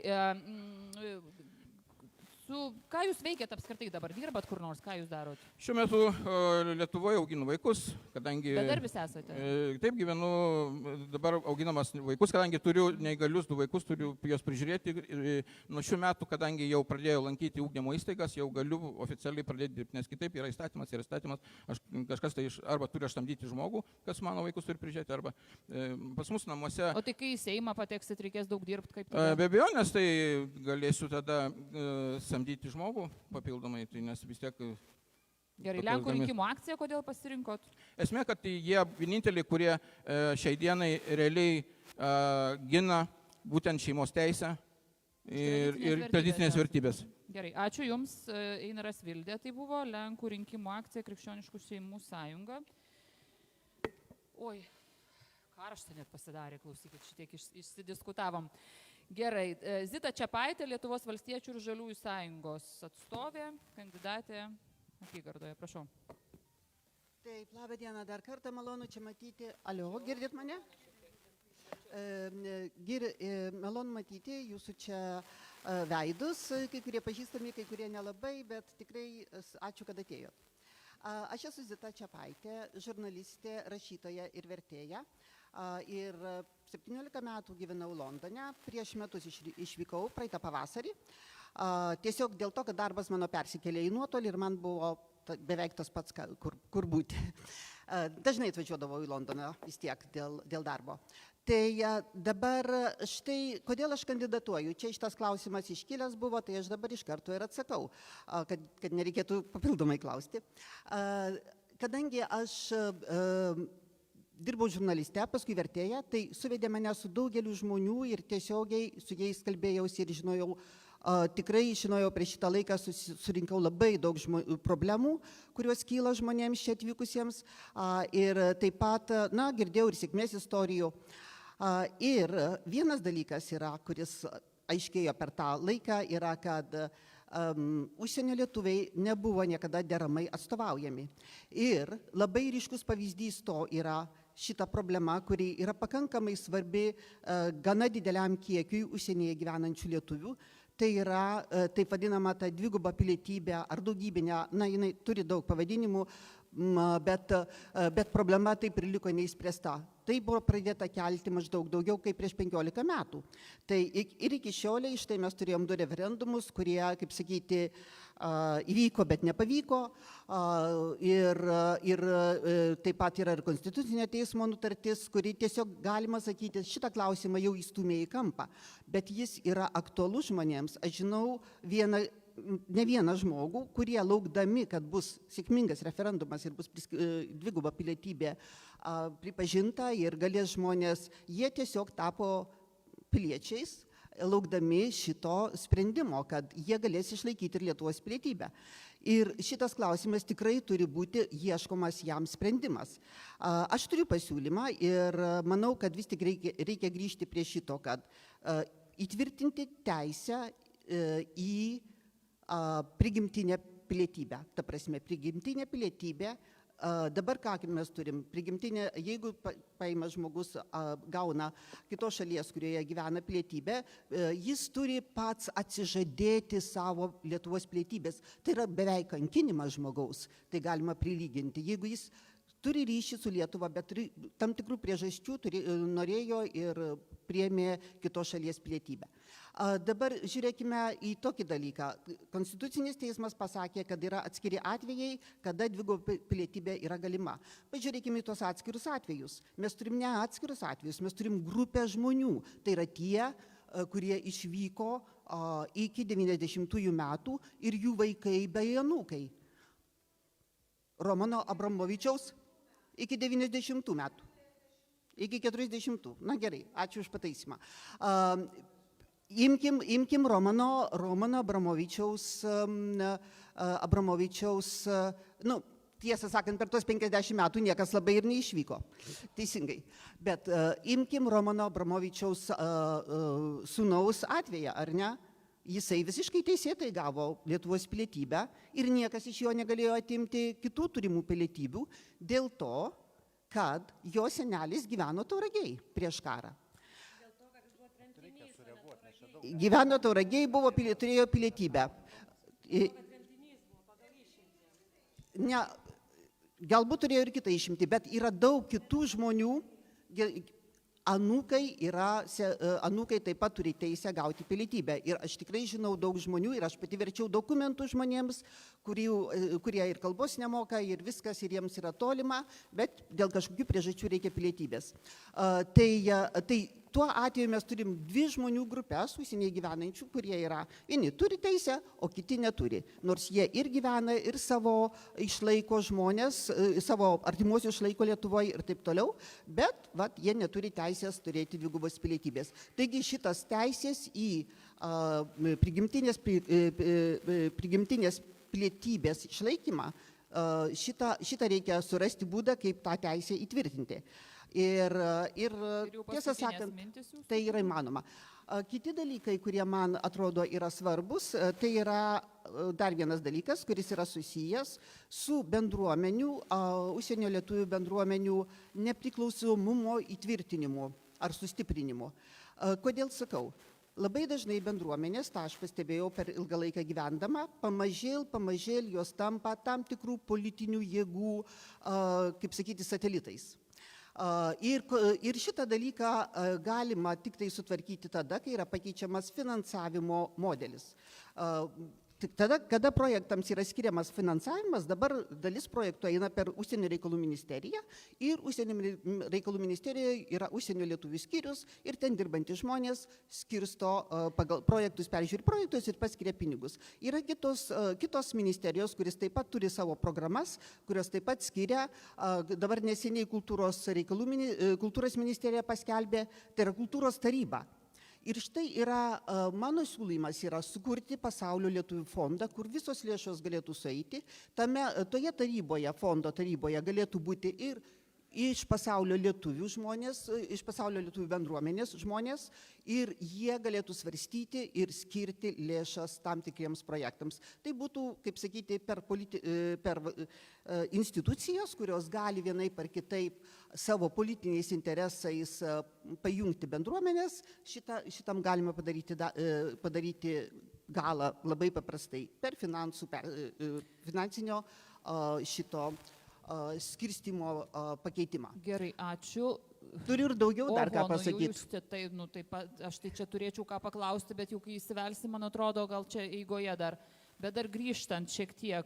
ką jūs veikiat apskritai dabar? Dirbat kur nors? Ką jūs darot?
Šiuo metu Lietuvoje auginu vaikus, kadangi...
Bedarbis esate?
Taip, gyvenu dabar auginamas vaikus, kadangi turiu neįgalius 2 vaikus, turiu juos prižiūrėti. Nuo šių metų, kadangi jau pradėjau lankyti ugdymo įstaigas, jau galiu oficialiai pradėti dirbti, nes kitaip yra įstatymas, kažkas tai arba turi aš samdyti žmogų, kas mano vaikus turi prižiūrėti, arba pas mus namuose...
O tai kai į Seimą pateksit, reikės daug dirbti, kaip tada?
Be abejonės, tai galėsiu tada samdyti žmogų papildomai, tai nes vis tiek...
Gerai, Lenkų rinkimų akcija, kodėl pasirinkot?
Esmė, kad jie vieninteliai, kurie šiai dienai realiai gina būtent šeimos teisę ir tradicinės vertybės.
Gerai, ačiū Jums, Einaras Vildė, tai buvo Lenkų rinkimų akcija Krikščioniškų šeimų sąjunga. Oi, karštą net pasidarė, klausykit, šitiek išsidiskutavom. Gerai, Zita Čepaitė, Lietuvos valstiečių ir žaliųjų sąjungos atstovė, kandidatė apygardoje, prašau.
Taip, labą dieną, dar kartą malonu čia matyti. Alio, girdit mane? Malonu matyti jūsų čia veidus, kai kurie pažįstami, kai kurie nelabai, bet tikrai ačiū, kad atėjot. Aš esu Zita Čepaitė, žurnalistė, rašytoja ir vertėja. Ir 17 metų gyvenau Londone, prieš metus išvykau praeitą pavasarį. Tiesiog dėl to, kad darbas mano persikėlė į nuotolį ir man buvo beveik tas pats, kur būti. Dažnai atvažiuodavau į Londoną vis tiek dėl darbo. Tai dabar štai, kodėl aš kandidatuoju? Čia šitas klausimas iškilęs buvo, tai aš dabar iš karto ir atsakau, kad nereikėtų papildomai klausti. Kadangi aš dirbau žurnaliste, paskui vertėja, tai suvedė mane su daugeliu žmonių ir tiesiogiai su jais kalbėjausi ir tikrai žinojau prieš šitą laiką, surinkau labai daug problemų, kurios kyla žmonėms čia atvykusiems ir taip pat, girdėjau ir sėkmės istorijų. Ir vienas dalykas yra, kuris aiškėjo per tą laiką, yra, kad užsienio lietuviai nebuvo niekada deramai atstovaujami. Ir labai ryškus pavyzdys to yra šita problema, kuri yra pakankamai svarbi gana dideliam kiekiui užsienyje gyvenančių lietuvių. Tai yra taip vadinama ta dviguba pilietybė ar daugybinė, jinai turi daug pavadinimų, bet problema taip ir liko neįspręsta. Tai buvo pradėta kelti maždaug daugiau kaip prieš 15 metų. Tai ir iki šioliai štai mes turėjom 2 referendumus, kurie, kaip sakyti, įvyko, bet nepavyko. Ir taip pat yra ir Konstitucinio teismo nutartis, kuri tiesiog, galima sakyti, šitą klausimą jau įstūmė į kampą. Bet jis yra aktualus žmonėms. Aš žinau ne vieną žmogų, kurie laukdami, kad bus sėkmingas referendumas ir bus dviguba pilietybė pripažinta ir galės žmonės, jie tiesiog tapo piliečiais, laukdami šito sprendimo, kad jie galės išlaikyti ir Lietuvos pilietybę. Ir šitas klausimas tikrai turi būti ieškomas jam sprendimas. Aš turiu pasiūlymą ir manau, kad vis tik reikia grįžti prie šito, kad įtvirtinti teisę į prigimtinę pilietybę. Ta prasme, prigimtinė pilietybė Dabar ką mes turim? Prigimtinė, jeigu paima žmogus, gauna kitos šalies, kurioje gyvena pilietybę, jis turi pats atsižadėti savo Lietuvos pilietybės. Tai yra beveik kankinimas žmogaus, tai galima prilyginti. Jeigu jis turi ryšį su Lietuva, bet tam tikrų priežasčių norėjo ir priėmė kitos šalies pilietybę. Dabar žiūrėkime į tokį dalyką. Konstitucinis teismas pasakė, kad yra atskiri atvejai, kada dviguba pilietybė yra galima. Pažiūrėkime į tos atskirus atvejus. Mes turim ne atskirus atvejus, mes turim grupę žmonių. Tai yra tie, kurie išvyko iki 90-ųjų metų ir jų vaikai bei anūkai. Romano Abramovičiaus iki 90 metų, iki 40. Na gerai, ačiū už pataisymą. Imkim Romano Abramovičiaus, tiesą sakant, per tos 50 metų niekas labai ir neišvyko. Teisingai. Bet imkim Romano Abramovičiaus sūnaus atveją, ar ne? Jisai visiškai teisėtai gavo Lietuvos pilietybę ir niekas iš jo negalėjo atimti kitų turimų pilietybių dėl to, kad jo senelis gyveno Tauragėj prieš karą. Gyveno Tauragėj, turėjo pilietybę. Ne, galbūt turėjo ir kitą išimtį, bet yra daug kitų žmonių. Anūkai taip pat turi teisę gauti pilietybę. Ir aš tikrai žinau daug žmonių ir aš pati verčiau dokumentų žmonėms, kurie ir kalbos nemoka ir viskas ir jiems yra tolima, bet dėl kažkokių priežasčių reikia pilietybės. Tai tuo atveju mes turim dvi žmonių grupės užsienyje gyvenančių, kurie yra, vieni turi teisę, o kiti neturi. Nors jie ir gyvena, ir savo išlaiko žmonės, savo artimuosius išlaiko Lietuvoje ir taip toliau, bet jie neturi teisės turėti dvigubos pilietybės. Taigi šitas teisės į prigimtinės pilietybės išlaikymą, šitą reikia surasti būdą, kaip tą teisę įtvirtinti. Ir tiesą sakant, tai yra įmanoma. Kiti dalykai, kurie man atrodo yra svarbus, tai yra dar vienas dalykas, kuris yra susijęs su bendruomenių, užsienio lietuvių bendruomenių nepriklausomumo įtvirtinimu ar sustiprinimu. Kodėl sakau? Labai dažnai bendruomenės, tą aš pastebėjau per ilgą laiką gyvendama, pamažėl jos tampa tam tikrų politinių jėgų, kaip sakyti, satelitais. Ir šitą dalyką galima tik tai sutvarkyti tada, kai yra pakeičiamas finansavimo modelis. Tada, kada projektams yra skiriamas finansavimas, dabar dalis projektų eina per Užsienio reikalų ministeriją ir Užsienio reikalų ministerijoje yra užsienio lietuvių skyrius ir ten dirbantys žmonės skirsto pagal projektus, peržiūri projektus ir paskiria pinigus. Yra kitos ministerijos, kuris taip pat turi savo programas, kurios taip pat skiria, dabar neseniai kultūros ministerija paskelbė, tai yra kultūros taryba. Ir štai mano siūlymas yra sukurti Pasaulio lietuvių fondą, kur visos lėšos galėtų sueiti. Toje taryboje, fondo taryboje galėtų būti ir iš pasaulio lietuvių žmonės, iš pasaulio lietuvių bendruomenės žmonės ir jie galėtų svarstyti ir skirti lėšas tam tikriems projektams. Tai būtų, kaip sakyti, per institucijas, kurios gali vienaip ar kitaip savo politiniais interesais pajungti bendruomenės, šitam galima padaryti galą labai paprastai per finansinio šito skirstimo pakeitimą.
Gerai, ačiū.
Turiu ir daugiau dar ką pasakyti.
Aš tai čia turėčiau ką paklausti, bet jau kai įsivelsi, man atrodo, gal čia eigoje dar. Bet dar grįžtant šiek tiek,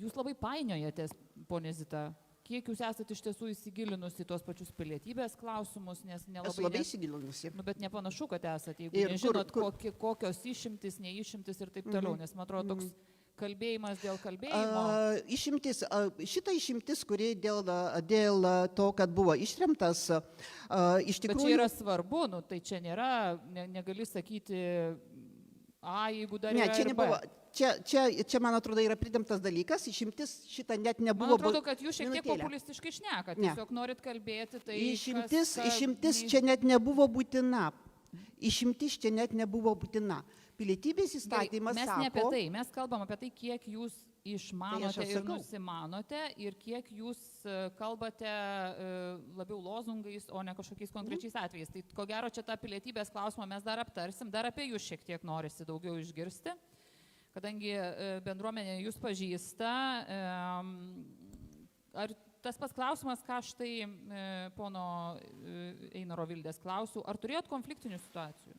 jūs labai painiojatės, ponė Zita. Kiek jūs esate iš tiesų įsigilinusi tos pačius pilietybės klausimus, nes nelabai...
Esu labai įsigilinusi.
Bet nepanašu, kad esate, jeigu nežinot, kokios išimtis, neišimtis ir taip toliau, nes man atrodo toks kalbėjimas dėl kalbėjimo.
Šita išimtis, kuri dėl to, kad buvo ištremtas, iš tikrųjų...
Bet čia yra svarbu, tai čia nėra, negali sakyti A, jeigu dar yra ir B.
Čia, man atrodo, yra pridėmtas dalykas, išimtis šitą net nebuvo...
Man atrodo, kad jūs šiek tiek populistiškai šnekat, tiesiog norit kalbėti, tai...
Išimtis čia net nebuvo būtina. Išimtis čia net nebuvo būtina. Pilietybės įstatymas sako...
Mes ne apie tai, mes kalbam apie tai, kiek jūs išmanote ir
sakau.
nusimanote ir kiek jūs kalbate labiau lozungais, o ne kažkokiais konkrečiais atvejais. Tai ko gero čia tą pilietybės klausimą mes dar aptarsim, dar apie jūs šiek tiek norisi daugiau išgirsti, kadangi bendruomenė jūs pažįsta. Ar tas pats klausimas, ką štai pono Einaro Vildės klausiu, ar turėjot konfliktinių situacijų?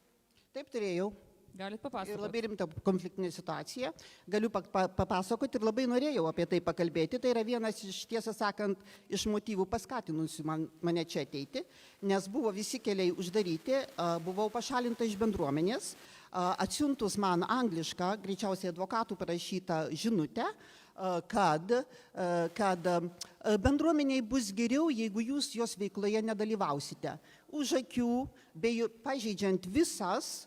Taip turėjau.
Galit
Ir
papasakoti?
labai rimta konfliktinė situacija. Galiu papasakoti ir labai norėjau apie tai pakalbėti. Tai yra vienas iš, tiesą sakant, iš motyvų paskatinusių mane čia ateiti, nes buvo visi keliai uždaryti, buvau pašalinta iš bendruomenės, atsiuntus man anglišką, greičiausiai advokatų parašytą žinutę, kad bendruomeniai bus geriau, jeigu jūs jos veikloje nedalyvausite. Už akių, bei pažeidžiant visas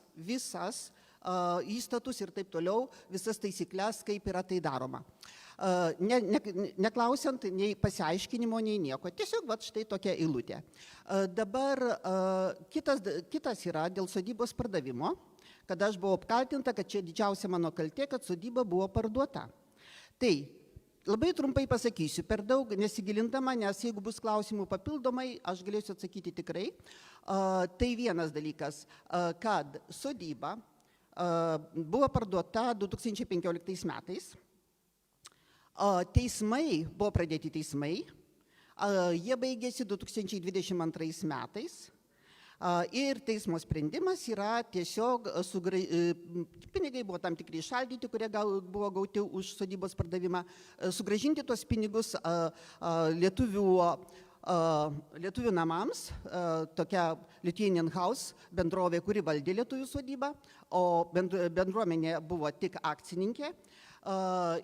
įstatus ir taip toliau, visas taisyklės, kaip yra tai daroma. Neklausiant nei pasiaiškinimo, nei nieko. Tiesiog štai tokia eilutė. Dabar kitas yra dėl sodybos pardavimo, kada aš buvau apkaltinta, kad čia didžiausia mano kaltė, kad sodyba buvo parduota. Tai labai trumpai pasakysiu, per daug nesigilindama, nes jeigu bus klausimų papildomai, aš galėsiu atsakyti tikrai. Tai vienas dalykas, kad sodyba buvo parduota 2015 metais. Teismai, buvo pradėti teismai, jie baigėsi 2022 metais. Ir teismo sprendimas yra tiesiog, pinigai buvo tam tikrai išaldyti, kurie buvo gauti už sodybos pardavimą, sugrąžinti tuos pinigus lietuvių namams, tokia Lithuanian House bendrovė, kuri valdė lietuvių sodybą, o bendruomenė buvo tik akcininkė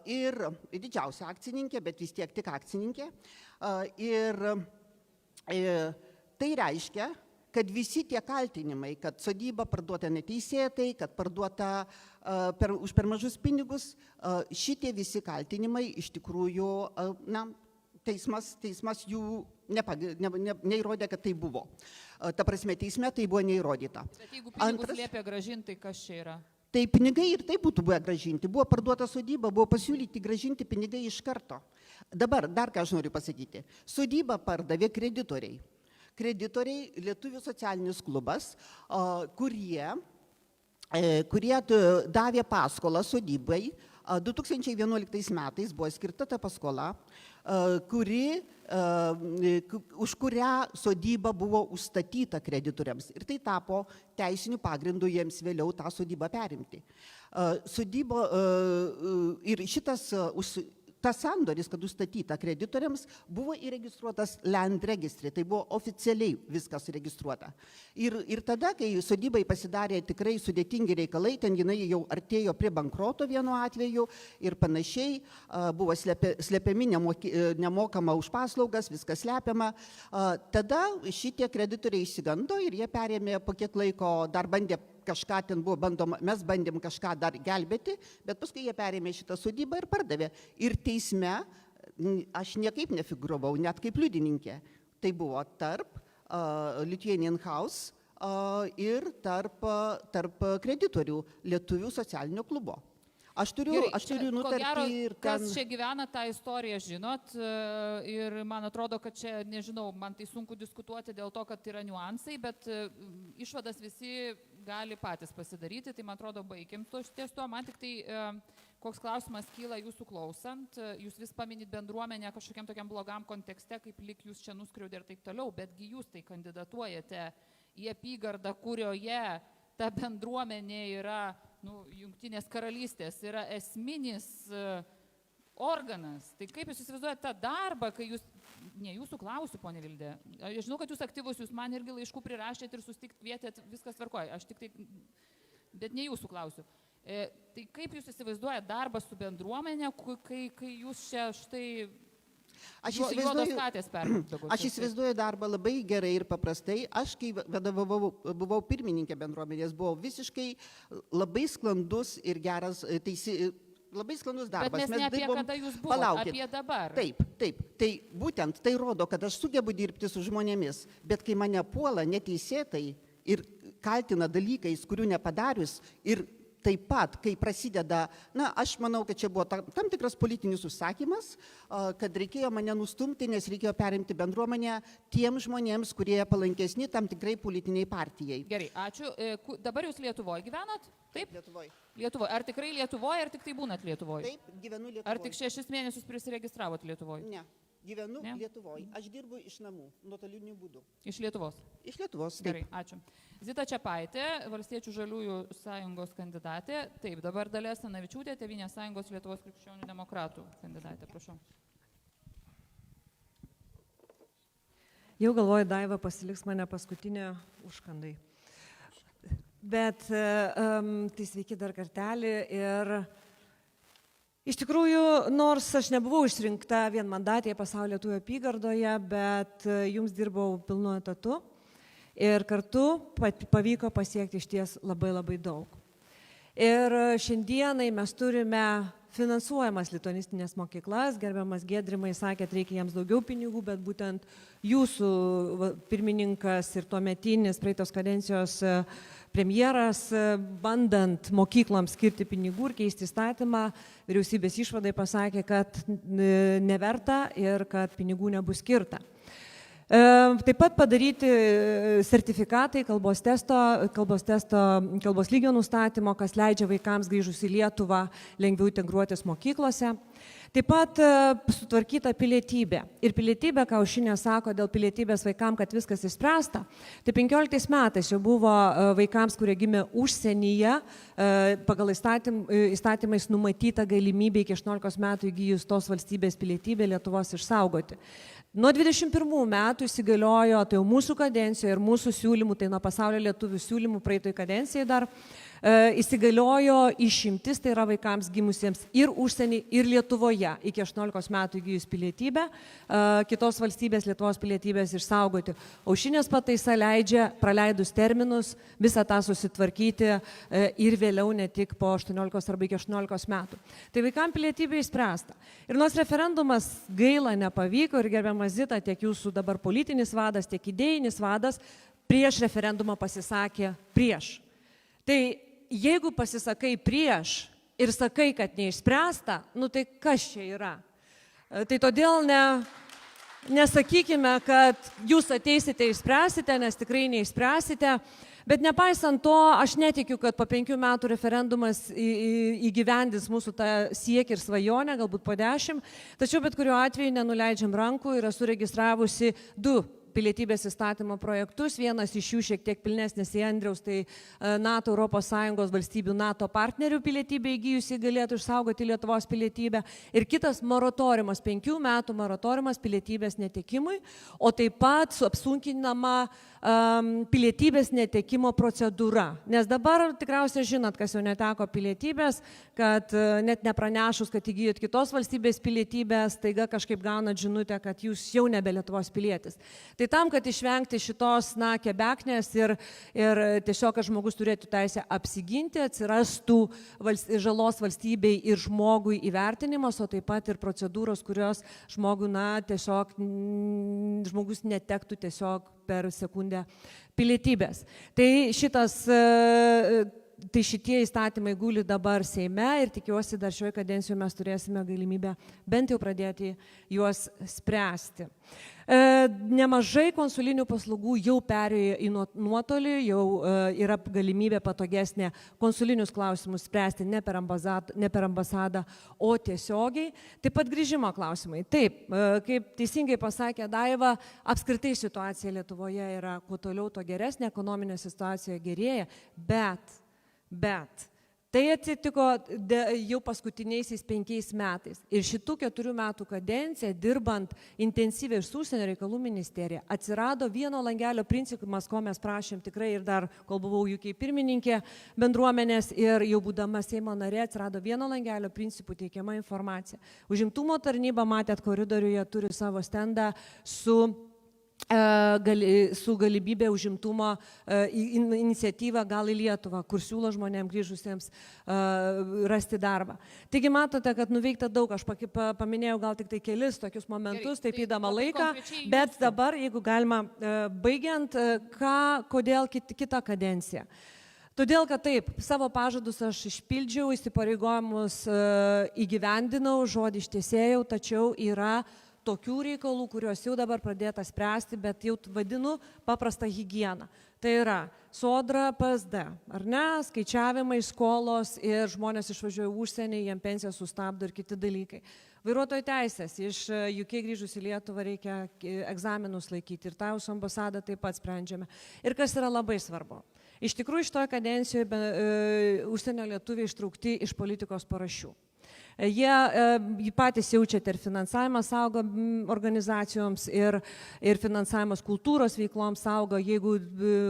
ir didžiausia akcininkė, bet vis tiek tik akcininkė. Ir tai reiškia, kad visi tie kaltinimai, kad sodyba parduota neteisėtai, kad parduota už per mažus pinigus, šitie visi kaltinimai iš tikrųjų, teismas jų neįrodė, kad tai buvo. Ta prasme, teisme tai buvo neįrodyta.
Bet jeigu pinigus liepia grąžinti, tai kas čia yra?
Tai pinigai ir tai būtų buvę grąžinti. Buvo parduota sodyba, buvo pasiūlyti grąžinti pinigai iš karto. Dabar dar ką aš noriu pasakyti. Sodybą pardavė kreditoriai. Kreditoriai Lietuvių socialinis klubas, kurie davė paskolą sodybai. 2011 metais buvo skirta ta paskola, už kurią sodyba buvo užstatyta kreditoriams. Ir tai tapo teisiniu pagrindu jiems vėliau tą sodybą perimti. Ir tas sandoris, kad užstatyta kreditoriams, buvo įregistruotas land registry, tai buvo oficialiai viskas registruota. Ir tada, kai sodybai pasidarė tikrai sudėtingi reikalai, ten jinai jau artėjo prie bankroto vienu atveju ir panašiai, buvo slepiami nemokama už paslaugas, viskas slepiama, tada šitie kreditoriai išsigando ir jie perėmė po kiek laiko, dar bandė kažką ten buvo bandoma, mes bandėm kažką dar gelbėti, bet paskui jie perėmė šitą sodybą ir pardavė. Ir teisme aš niekaip nefiguravau, net kaip liudininkė. Tai buvo tarp Lithuanian House ir tarp kreditorių Lietuvių socialinio klubo. Aš turiu nutartį ir
kas čia gyvena tą istoriją, žinot, ir man atrodo, kad čia, nežinau, man tai sunku diskutuoti dėl to, kad yra niuansai, bet išvadas visi gali patys pasidaryti, tai man atrodo, baigim ties tuo. Man tik tai koks klausimas kyla jūsų klausant, jūs vis paminit bendruomenę kažkokiam tokiam blogam kontekste, kaip lyg jūs čia nuskriaudė ir taip toliau, betgi jūs tai kandidatuojate į apygardą, kurioje ta bendruomenė yra, Jungtinės karalystės, yra esminis organas. Tai kaip jūs įsivaizduojate tą darbą, kai jūs, ne jūsų klausiu, ponė Vildė, aš žinau, kad jūs aktyvus, jūs man irgi laiškų prirašėt ir susitikt kvietėt, viskas tvarkoja, aš tik tai, bet ne jūsų klausiu. Tai kaip jūs įsivaizduojate darbą su bendruomenė, kai jūs čia štai...
Aš įsivaizduoju darbą labai gerai ir paprastai. Aš, kai buvau pirmininkė bendruomenės, buvo visiškai labai sklandus ir geras, labai sklandus darbas.
Bet mes ne apie kada jūs buvote, apie dabar.
Taip. Tai būtent tai rodo, kad aš sugebu dirbti su žmonėmis, bet kai mane puola neteisėtai ir kaltina dalykais, kurių nepadarius, ir taip pat, kai prasideda, na, aš manau, kad čia buvo tam tikras politinis užsakymas, kad reikėjo mane nustumti, nes reikėjo perimti bendruomenę tiems žmonėms, kurie palankesni tam tikrai politiniai partijai.
Gerai, ačiū. Dabar jūs Lietuvoje gyvenat? Taip?
Lietuvoje.
Lietuvoje. Ar tikrai Lietuvoje, ar tik tai būnat Lietuvoje?
Taip, gyvenu Lietuvoje.
Ar tik 6 mėnesius prisiregistravot Lietuvoje?
Ne, gyvenu Lietuvoje. Aš dirbu iš namų, nuotoliniu būdu.
Iš Lietuvos?
Iš Lietuvos, taip.
Gerai, ačiū. Zita Čepaitė, Valstiečių žaliųjų sąjungos kandidatė. Taip, dabar Dalia Asanavičiūtė, Tėvynės sąjungos Lietuvos krikščionių demokratų kandidatė. Prašau.
Jau galvoju, Daiva pasiliks mane paskutinę užkandai. Bet tai sveiki dar kartelį ir iš tikrųjų, nors aš nebuvau išrinkta vienmandatėje Pasaulio lietuvių apygardoje, bet jums dirbau pilnu etatu ir kartu pavyko pasiekti išties labai daug. Ir šiandienai mes turime finansuojamas lituanistinės mokyklas, gerbiamas Giedrimai sakė, kad reikia jiems daugiau pinigų, bet būtent jūsų pirmininkas ir tuometinis praeitos kadencijos premjeras, bandant mokykloms skirti pinigų ir keisti įstatymą, vyriausybės išvadai pasakė, kad neverta ir kad pinigų nebus skirta. Taip pat padaryti sertifikatai kalbos lygio nustatymo, kas leidžia vaikams grįžus į Lietuvą lengviau integruotis mokyklose. Taip pat sutvarkyta pilietybė. Ir pilietybė, ką Aušrinė sako dėl pilietybės vaikams, kad viskas išspręsta. Tai 15 metais jau buvo vaikams, kurie gimė užsienyje, pagal įstatymais numatyta galimybė iki 18 metų įgyjus tos valstybės pilietybę Lietuvos išsaugoti. Nuo 21 metų įsigaliojo, tai jau mūsų kadencijoje ir mūsų siūlymų, tai nuo Pasaulio lietuvių siūlymų praeitoj kadencijai dar, įsigaliojo išimtis, tai yra vaikams gimusiems ir užsienį, ir Lietuvoje iki 18 metų įgyjus pilietybę, kitos valstybės Lietuvos pilietybės išsaugoti. Aušrinės pataisa leidžia, praleidus terminus, visą tą susitvarkyti ir vėliau ne tik po 18 arba iki 18 metų. Tai vaikams pilietybė išspręsta. Ir nors referendumas gaila nepavyko ir gerbiamas Zita, tiek jūsų dabar politinis vadas, tiek idėjinis vadas, prieš referendumą pasisakė prieš. Tai jeigu pasisakai prieš ir sakai, kad neišspręsta, nu tai kas čia yra? Tai todėl nesakykime, kad jūs ateisite išspręsite, nes tikrai neišspręsite, bet nepaisant to, aš netikiu, kad po 5 metų referendumas įgyvendins mūsų tą siekį ir svajonę, galbūt po 10, tačiau bet kuriuo atveju nenuleidžiam rankų ir esu registravusi 2 pilietybės įstatymo projektus, vienas iš jų šiek tiek pilnesnis į Andriaus, tai NATO, ES valstybių NATO partnerių pilietybė įgyjusi galėtų išsaugoti Lietuvos pilietybę ir kitas moratoriumas, 5 metų moratoriumas pilietybės netekimui, o taip pat apsunkinama pilietybės netekimo procedūra. Nes dabar tikriausiai žinot, kas jau neteko pilietybės, kad net nepranešus, kad įgyjot kitos valstybės pilietybės, taiga kažkaip gaunat žinutę, kad jūs jau nebe Lietuvos pilietis. Tai tam, kad išvengti šitos, kebeknės ir tiesiog, kad žmogus turėtų teisę apsiginti, atsirastų žalos valstybei ir žmogui įvertinimas, o taip pat ir procedūros, kurios žmogui, tiesiog žmogus netektų tiesiog per sekundę pilietybės. Tai šitie įstatymai guli dabar Seime ir tikiuosi dar šioje kadencijoje mes turėsime galimybę bent jau pradėti juos spręsti. Nemažai konsulinių paslaugų jau perėjo į nuotolį, jau yra galimybė patogesnė konsulinius klausimus spręsti ne per ambasadą, o tiesiogiai. Taip pat grįžimo klausimai. Taip, kaip teisingai pasakė Daiva, apskritai situacija Lietuvoje yra kuo toliau, to geresnė, ekonominė situacija gerėja, bet tai atsitiko jau paskutiniaisiais 5 metais. Ir šitų 4 metų kadenciją, dirbant intensyviai su Užsienio reikalų ministerija, atsirado vieno langelio principas, ko mes prašėm tikrai ir dar, kol buvau UK pirmininkė bendruomenės ir jau būdama Seimo narė, atsirado vieno langelio principų teikiama informacija. Užimtumo tarnyba, matėt, koridoriuje turi savo stendą su galimybė užimtumo iniciatyvą Gal į Lietuvą, kur siūlo žmonėms grįžusiems rasti darbą. Taigi matote, kad nuveikta daug, aš paminėjau gal tik tai kelis tokius momentus, taip įdama laiką, bet dabar, jeigu galima, baigiant, kodėl kita kadencija. Todėl, kad taip, savo pažadus aš išpildžiau, įsipareigojimus įgyvendinau, žodį ištiesėjau, tačiau yra tokių reikalų, kuriuos jau dabar pradėta spręsti, bet jau vadinu paprastą higieną. Tai yra sodra, PSD, ar ne, skaičiavimai, skolos ir žmonės išvažiuoja užsienį, jiem pensiją sustabdo ir kiti dalykai. Vairuotojo teisės, iš UK grįžus į Lietuvą reikia egzaminus laikyti ir tą jūsų ambasadą taip pat sprendžiame. Ir kas yra labai svarbu. Iš tikrųjų, šitoje kadencijoje užsienio lietuviai ištraukti iš politikos parašių. Jie patys jaučiate ir finansavimas auga organizacijoms, ir finansavimas kultūros veikloms auga. Jeigu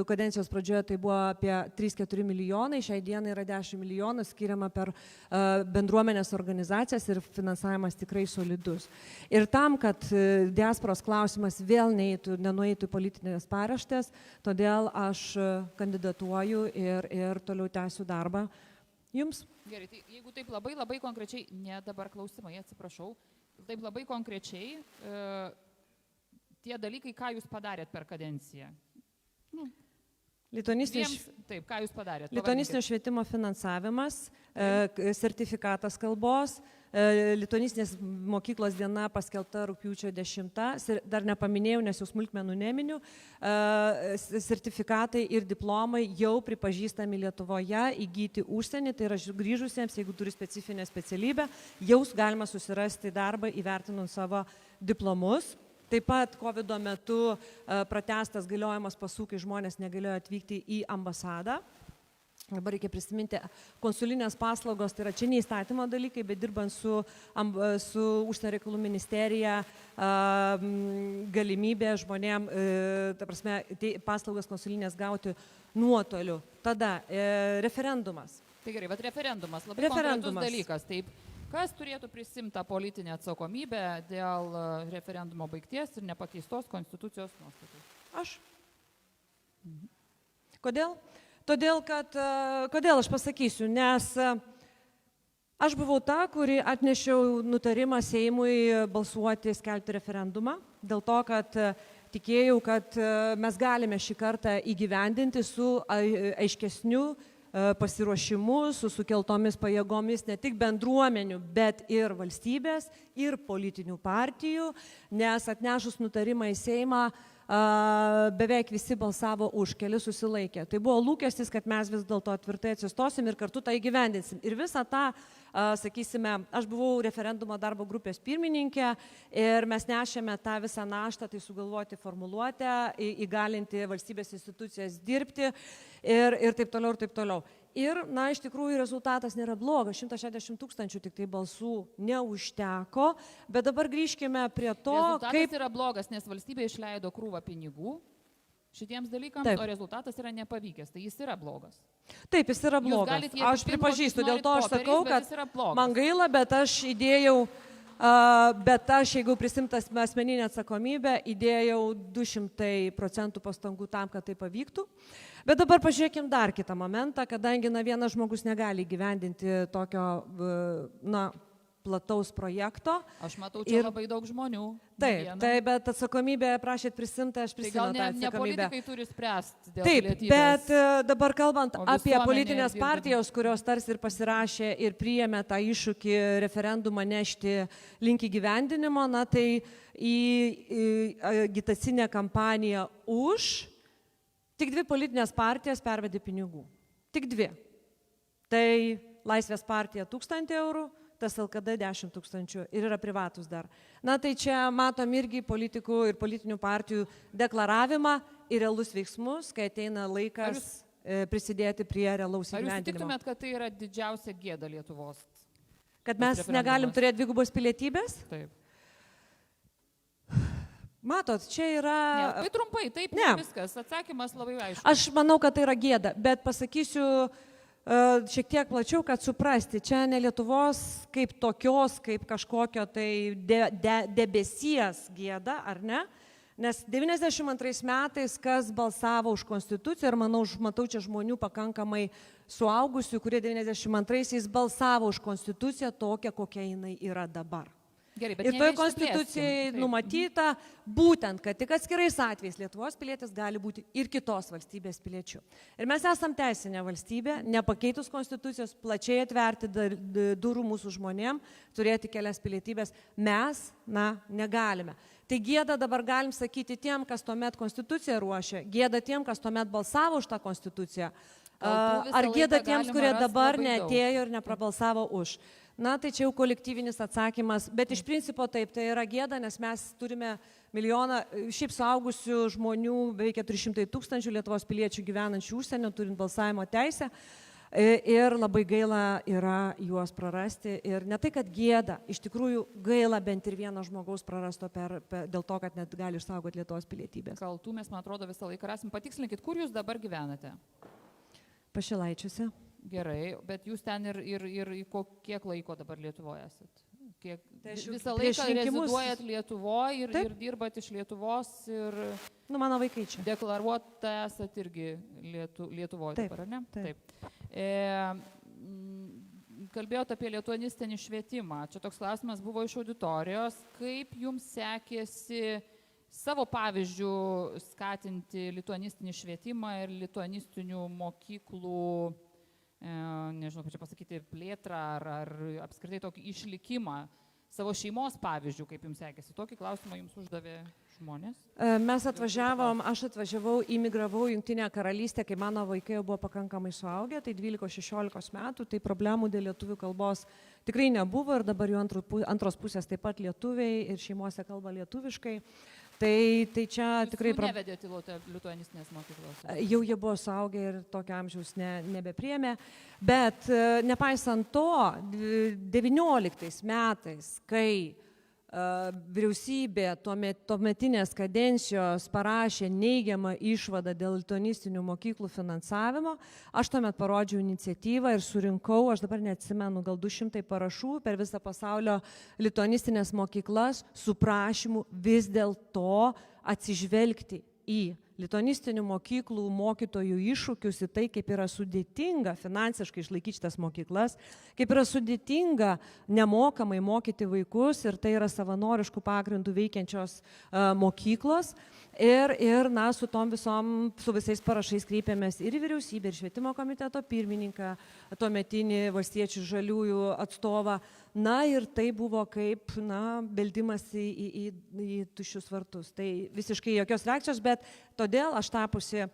kadencijos pradžioje tai buvo apie 3-4 milijonai, šiai dienai yra 10 milijonų skiriama per bendruomenės organizacijas ir finansavimas tikrai solidus. Ir tam, kad diasporos klausimas vėl nenueitų į politinės paraštės, todėl aš kandidatuoju ir toliau tęsiu darbą. Jums?
Gerai, tai jeigu taip labai konkrečiai, ne dabar klausimai, atsiprašau, taip labai konkrečiai, tie dalykai, ką jūs padarėt per kadenciją? Taip, ką jūs padarėt?
Lituanistinio švietimo finansavimas, sertifikatas kalbos, lituanistinės mokyklos diena paskelbta rugpjūčio 10, dar nepaminėjau, nes jau smulkmenų neminiu, sertifikatai ir diplomai jau pripažįstami Lietuvoje, įgyti užsienį, tai yra grįžusiems, jeigu turi specifinę specialybę, jau galima susirasti darbą įvertinant savo diplomus. Taip pat COVID metu pratęstas galiojimas pasų, kai žmonės negalėjo atvykti į ambasadą. Dabar reikia prisiminti konsulinės paslaugos, tai yra čia neįstatymo dalykai, bet dirbant su užsienio reikalų ministerija galimybė žmonėm, ta prasme, paslaugas konsulinės gauti nuotoliu. Tada referendumas.
Tai gerai, bet referendumas, labai konkretus dalykas. Taip, kas turėtų prisimti tą politinę atsakomybę dėl referendumo baigties ir nepakeistos konstitucijos nuostatų?
Aš. Kodėl? Kodėl aš pasakysiu, nes aš buvau ta, kuri atnešiau nutarimą Seimui balsuoti, skelbti referendumą, dėl to, kad tikėjau, kad mes galime šį kartą įgyvendinti su aiškesniu pasiruošimu, su sukeltomis pajėgomis ne tik bendruomenių, bet ir valstybės, ir politinių partijų, nes atnešus nutarimą į Seimą beveik visi balsavo už, keli susilaikė. Tai buvo lūkestis, kad mes vis dėlto tvirtai atsistosim ir kartu tą įgyvendinsim. Ir visą tą, sakysime, aš buvau referendumo darbo grupės pirmininkė ir mes nešėme tą visą naštą, tai sugalvoti formuluotę, įgalinti valstybės institucijas dirbti ir taip toliau, ir taip toliau. Ir, iš tikrųjų, rezultatas nėra blogas, 160 000 tik tai balsų neužteko, bet dabar grįžkime prie to,
rezultatas yra blogas, nes valstybė išleido krūvą pinigų šitiems dalykams, taip. O rezultatas yra nepavykęs, tai jis yra blogas.
Taip, jis yra blogas. Aš pripažįstu, dėl to aš sakau, kad man gaila, bet aš įdėjau, jeigu prisimtas asmeninę atsakomybę, įdėjau 200% pastangų tam, kad tai pavyktų. Bet dabar pažiūrėkim dar kitą momentą, kadangi vienas žmogus negali gyvendinti tokio plataus projekto.
Aš matau čia labai daug žmonių.
Taip, bet atsakomybę prašėt prisimti, aš prisimenu tą atsakomybę.
Tai gal ne politikai turi spręsti dėl
pilietybės. Taip, bet dabar kalbant apie politinės partijos, kurios tarsi ir pasirašė ir priėmė tą iššūkį referendumą nešti link įgyvendinimo, tai į agitacinę kampaniją už tik 2 politinės partijas pervedė pinigų. Tik 2. Tai Laisvės partija 1000 eurų, tas LKD 10 000 ir yra privatus dar. Tai čia matom irgi politikų ir politinių partijų deklaravimą ir realus veiksmus, kai ateina laikas prisidėti prie realaus įgyvendinimo.
Ar jūs sutiktumėt, kad tai yra didžiausia gėda Lietuvos?
Kad mes negalim turėti dvigubos pilietybės?
Taip.
Matot, čia yra...
Ne, tai trumpai, taip, ne viskas, atsakymas labai aiškus.
Aš manau, kad tai yra gėda, bet pasakysiu šiek tiek plačiau, kad suprasti, čia ne Lietuvos kaip tokios, kaip kažkokio tai debesies gėda, ar ne? Nes 92 metais, kas balsavo už Konstituciją, ir matau čia žmonių pakankamai suaugusių, kurie 92-aisiais balsavo už Konstituciją tokią, kokia jinai yra dabar.
Gerai, bet
Ir toje konstitucijoje
neišsiplėskim.
numatyta būtent, kad tik atskirais atvejais Lietuvos pilietis gali būti ir kitos valstybės piliečiu. Ir mes esam teisinė valstybė, nepakeitus konstitucijos, plačiai atverti durų mūsų žmonėm, turėti kelias pilietybės, mes, negalime. Tai gėda dabar galim sakyti tiem, kas tuomet konstituciją ruošė, gėda tiem, kas tuomet balsavo už tą konstituciją, ar gėda tiems, kurie dabar neatėjo ir neprabalsavo už. Tai čia jau kolektyvinis atsakymas, bet iš principo taip, tai yra gėda, nes mes turime milijoną, šiaip suaugusių žmonių, beveik 400 000 Lietuvos piliečių gyvenančių užsienio, turint balsavimo teisę. Ir labai gaila yra juos prarasti. Ir ne tai, kad gėda, iš tikrųjų gaila bent ir vieno žmogaus prarasto dėl to, kad net gali išsaugoti Lietuvos pilietybės.
Kaltų mes, man atrodo, visą laiką rasim. Patikslinkit, kur jūs dabar gyvenate?
Pašilaičiuose.
Gerai, bet jūs ten ir kiek laiko dabar Lietuvoje esat?
Tai
visą laiką reziduojat Lietuvoje ir dirbat iš Lietuvos ir...
mano vaikai čia.
Deklaruota esat irgi Lietuvoje dabar, ar ne?
Taip.
Kalbėjot apie lituanistinį švietimą. Čia toks klausimas buvo iš auditorijos. Kaip jums sekėsi savo pavyzdžių skatinti lituanistinį švietimą ir lituanistinių mokyklų, nežinau, kaip čia pasakyti, plėtrą ar apskritai tokį išlikimą savo šeimos pavyzdžių, kaip jums sekėsi? Tokį klausimą jums uždavė žmonės?
Aš atvažiavau, imigravau į Jungtinę karalystę, kai mano vaikai jau buvo pakankamai suaugę, tai 12-16 metų, tai problemų dėl lietuvių kalbos tikrai nebuvo ir dabar jų antros pusės taip pat lietuviai ir šeimose kalba lietuviškai. Tai čia tikrai...
Jūs nevedėte lituanistinės mokyklos?
Jau jie buvo suaugę ir tokio amžiaus nebepriėmė, bet nepaisant to, 19 metais, kai vyriausybė tuometinės kadencijos parašė neigiamą išvadą dėl lituanistinių mokyklų finansavimo, aš tuomet parodžiau iniciatyvą ir surinkau, aš dabar neatsimenu, gal 200 parašų per visą pasaulio lituanistinės mokyklas su prašymu vis dėlto atsižvelgti į lituanistinių mokyklų mokytojų iššūkius, į tai, kaip yra sudėtinga finansiškai išlaikyti šitas mokyklas, kaip yra sudėtinga nemokamai mokyti vaikus ir tai yra savanoriškų pagrindų veikiančios mokyklos. Ir su visais parašais kreipėmės ir į vyriausybę, ir švietimo komiteto pirmininką, tuometinį valstiečių žaliųjų atstovą. Ir tai buvo kaip beldimas į tuščius vartus. Tai visiškai jokios reakcijos, bet todėl aš tapusi,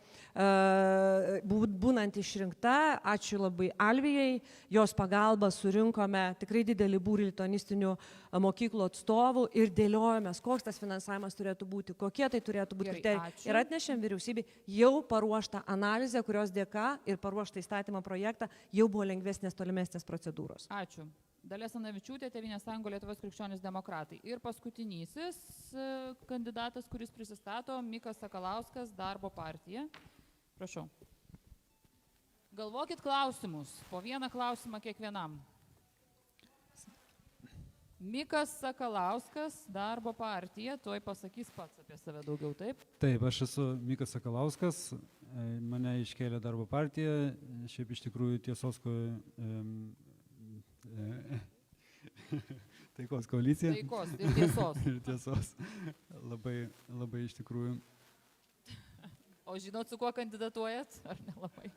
būnant išrinkta, ačiū labai Alvijai, jos pagalba surinkome tikrai didelį būrį lituanistinių mokyklų atstovų ir dėliojomės, koks tas finansavimas turėtų būti, kokie tai turėtų būti kriterijai. Ir atnešėm vyriausybei jau paruoštą analizę, kurios dėka ir paruoštą įstatymo projektą jau buvo lengvesnės tolimesnės procedūros.
Ačiū. Dalia Asanavičiūtė, Tėvynės sąjunga Lietuvos krikščionys demokratai. Ir paskutinysis kandidatas, kuris prisistato, Mikas Sakalauskas, Darbo partija. Prašau. Galvokit klausimus, po vieną klausimą kiekvienam. Mikas Sakalauskas, Darbo partija, tuoj pasakys pats apie save daugiau, taip?
Taip, aš esu Mikas Sakalauskas, mane iškėlė Darbo partija, šiaip iš tikrųjų Taikos koalicija.
Taikos ir tiesos.
Ir tiesos. Labai iš tikrųjų.
O žinot, su kuo kandidatuojat? Ar nelabai?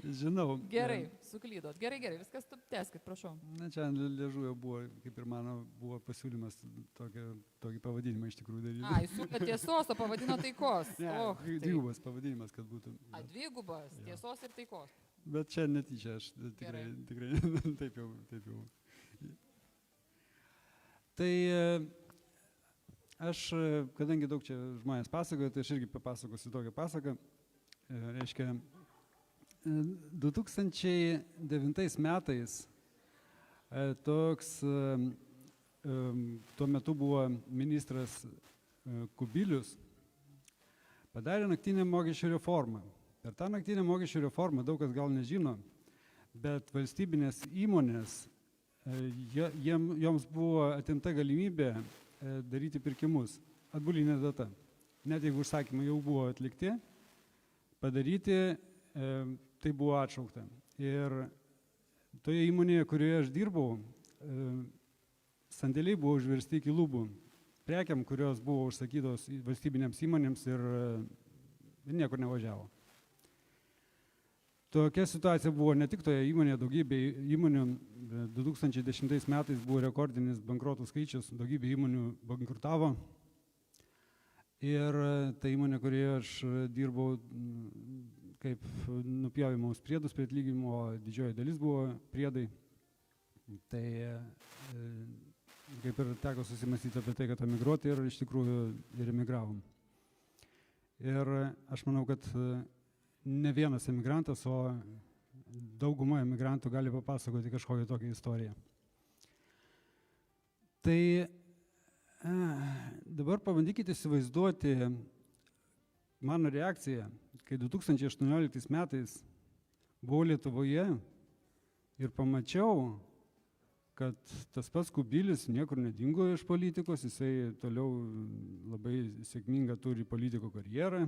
Žinau.
Gerai, suklydot. Gerai, viskas tęskit, prašau.
Na, čia liežuvio buvo, kaip ir mano, buvo pasiūlymas tokį pavadinimą iš tikrųjų daryti.
Jūs siūlėt tiesos, o pavadino taikos.
Dvigubas pavadinimas, kad būtų.
Dvigubas, tiesos ir taikos.
Bet čia netyčia, aš tikrai taip jau. Tai aš, kadangi daug čia žmonės pasakoja, tai aš irgi papasakosiu tokią pasaką. Reiškia, 2009 metais toks tuo metu buvo ministras Kubilius, padarė naktinę mokesčių reformą. Per tą naktinę mokesčių reformą daug kas gal nežino, bet valstybinės įmonės, joms buvo atimta galimybė daryti pirkimus atbulinė data. Net jeigu užsakymai jau buvo atlikti, padaryti, tai buvo atšaukta. Ir toje įmonėje, kurioje aš dirbau, sandėliai buvo užversti iki lubų prekiam, kurios buvo užsakytos valstybinėms įmonėms ir niekur nevažiavo. Tokia situacija buvo ne tik toje įmonėje, daugybė įmonių. 2010 metais buvo rekordinis bankrotų skaičius, daugybė įmonių bankrutavo. Ir ta įmonė, kurioje aš dirbau kaip nupjovimus priedus prie atlyginimo, didžioji dalis buvo priedai. Tai kaip ir teko susimastyti apie tai, kad emigruoti ir iš tikrųjų ir emigravom. Ir aš manau, kad ne vienas emigrantas, o dauguma emigrantų gali papasakoti kažkokią tokią istoriją. Tai dabar pabandykite įsivaizduoti mano reakciją, kai 2018 metais buvau Lietuvoje ir pamačiau, kad tas pats Kubilius niekur nedingo iš politikos, jisai toliau labai sėkmingą turi politiko karjerą.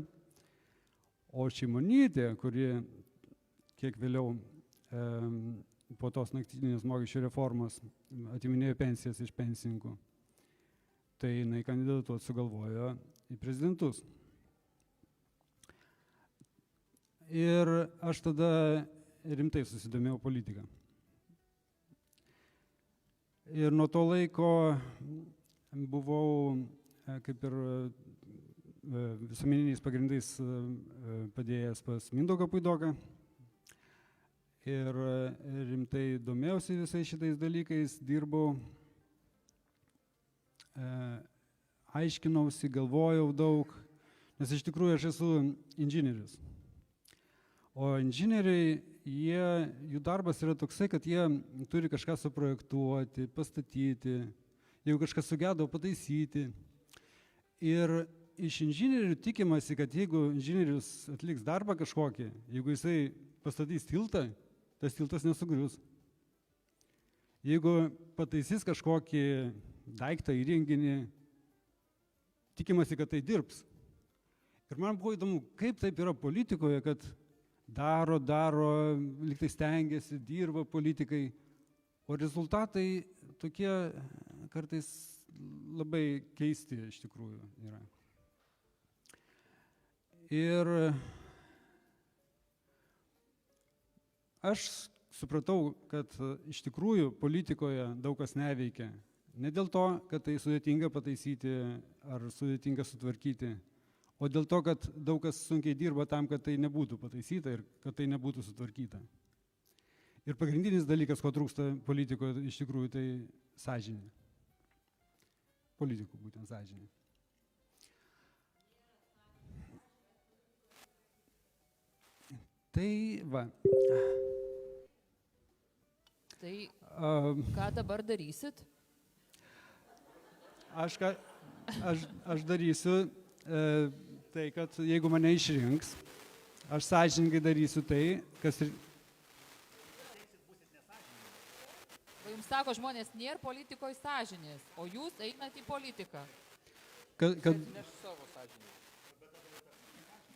O Šimonytė, kuri kiek vėliau po tos naktinės mokesčių reformos atiminėjo pensijas iš pensininkų, tai jinai kandidatuoti sugalvojo į prezidentus. Ir aš tada rimtai susidomėjau politiką. Ir nuo to laiko buvau kaip ir visuomeniniais pagrindais padėjęs pas Mindaugą Puidoką ir rimtai domėjausi visais šitais dalykais, dirbau, aiškinausi, galvojau daug, nes iš tikrųjų aš esu inžinierius. O inžinieriai, jų darbas yra toksai, kad jie turi kažką suprojektuoti, pastatyti, jeigu kažkas sugedo, pataisyti. Ir iš inžinierių tikimasi, kad jeigu inžinierius atliks darbą kažkokį, jeigu jisai pastatys tiltą, tas tiltas nesugrius. Jeigu pataisys kažkokį daiktą įrenginį, tikimasi, kad tai dirbs. Ir man buvo įdomu, kaip taip yra politikoje, kad daro, liktai stengiasi, dirba politikai, o rezultatai tokie kartais labai keisti iš tikrųjų yra. Ir aš supratau, kad iš tikrųjų politikoje daug kas neveikia. Ne dėl to, kad tai sudėtinga pataisyti ar sudėtinga sutvarkyti, o dėl to, kad daug kas sunkiai dirba tam, kad tai nebūtų pataisyta ir kad tai nebūtų sutvarkyta. Ir pagrindinis dalykas, ko trūksta politikoje, iš tikrųjų, tai sąžinė. Politikų būtent sąžinė. Tai va.
Tai ką dabar darysit?
Aš darysiu tai, kad jeigu mane išrinks, aš sąžiningai darysiu tai, kas...
Jums sako, žmonės nėra politikoje sąžinės, o jūs einat į politiką.
Neš savo sąžinę.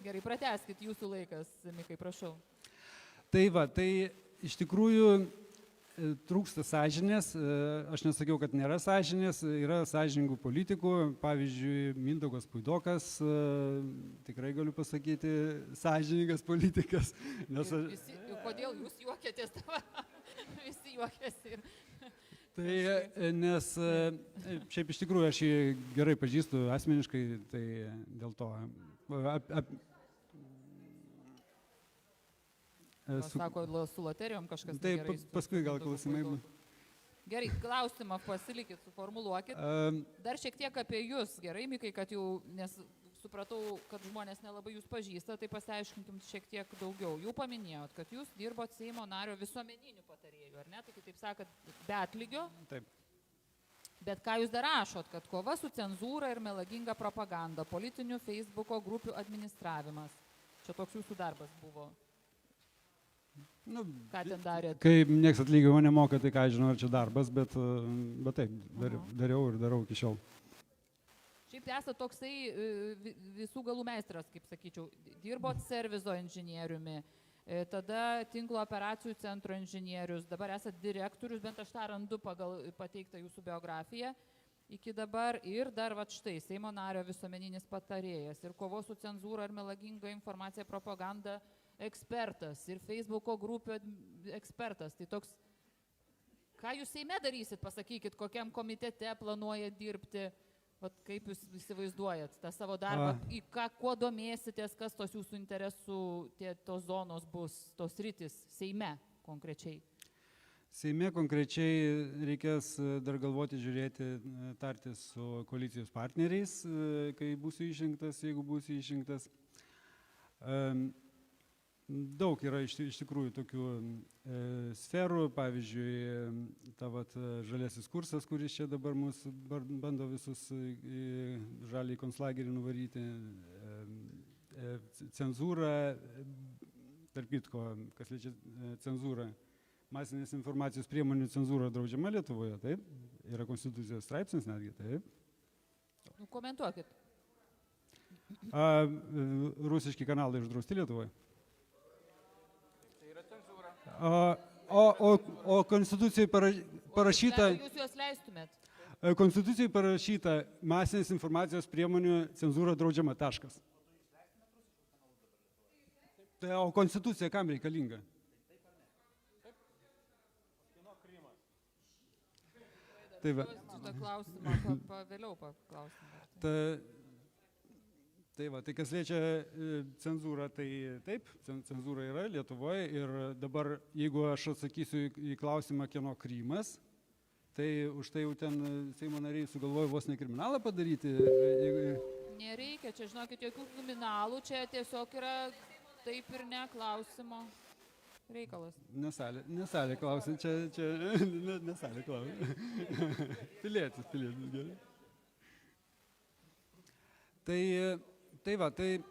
Gerai, pratęskit jūsų laikas, Mikai, prašau.
Tai va, tai iš tikrųjų trūksta sąžinės. Aš nesakiau, kad nėra sąžinės, yra sąžiningų politikų. Pavyzdžiui, Mindaugas Puidokas, tikrai galiu pasakyti, sąžiningas politikas. Nes
kodėl jūs juokėtės? Visi juokėsi.
Tai nes šiaip iš tikrųjų aš jį gerai pažįstu asmeniškai, tai dėl to...
Sako, su loterijom kažkas
taip,
negerai.
paskui gal klausimai.
Gerai, klausimą pasilikit, suformuluokit. Dar šiek tiek apie jūs, gerai, Mikai, kad jau, nes supratau, kad žmonės nelabai jūs pažįsta, tai pasiaiškinkim šiek tiek daugiau. Jau paminėjot, kad jūs dirbot Seimo nario visuomeninių patarėjų, ar ne? Tai kitaip sakant, be atlygio.
Taip.
Bet ką jūs dar rašot, kad kova su cenzūra ir melaginga propaganda, politinių Facebooko grupių administravimas. Čia toks jūsų darbas buvo.
Nu,
ką ten darėt?
Kai nieks atlygio nemoka, tai ką žinau, ar čia darbas, bet taip, dariau ir darau iki šiol.
Šiaip tai esate toksai visų galų meistras, kaip sakyčiau. Dirbot servizo inžinieriumi, Tada tinklo operacijų centro inžinierius, dabar esate direktorius, bent aš tą randu pagal pateiktą jūsų biografiją iki dabar, ir dar va štai Seimo nario visuomeninis patarėjas, ir kovos su cenzūra ir melaginga informacija propaganda ekspertas, ir Facebooko grupių ekspertas. Tai toks, ką jūs Seime darysit, pasakykit, kokiam komitete planuojat dirbti, vat kaip jūs įsivaizduojat tą savo darbą, į ką, kuo domėsitės, kas tos jūsų interesų, tos zonos bus, tos rytis Seime konkrečiai?
Seime konkrečiai reikės dar galvoti, žiūrėti, tartis su koalicijos partneriais, kai būsiu išrinktas, jeigu būsiu išrinktas. Daug yra iš tikrųjų tokių sferų, pavyzdžiui, žaliasis kursas, kuris čia dabar mus bando visus žaliai konclagerį nuvaryti, cenzūra, tarp kitko, kas liečia cenzūrą, masinės informacijos priemonių cenzūra draudžiama Lietuvoje, taip? Yra konstitucijos straipsnis netgi, taip?
Komentuokit.
Rusiški kanalai uždrausti Lietuvoje. O konstitucijai parašyta...
Jūs juos leistumėt?
Konstitucijai parašyta masinės informacijos priemonių cenzūra draudžiama, taškas. O konstitucija kam reikalinga? Tai va.
Šitą klausimą vėliau paklausime.
Tai va, tai kas liečia cenzūrą, tai taip, cenzūra yra Lietuvoje ir dabar, jeigu aš atsakysiu į klausimą, kieno Krymas, tai už tai jau ten Seimo nariai sugalvojo vos ne kriminalą padaryti.
Nereikia, čia žinokit, jokių kriminalų, čia tiesiog yra taip ir ne klausimo reikalas.
Nesalė klausim, čia nesalė klausim. Pilietis, gerai. Tai va, tai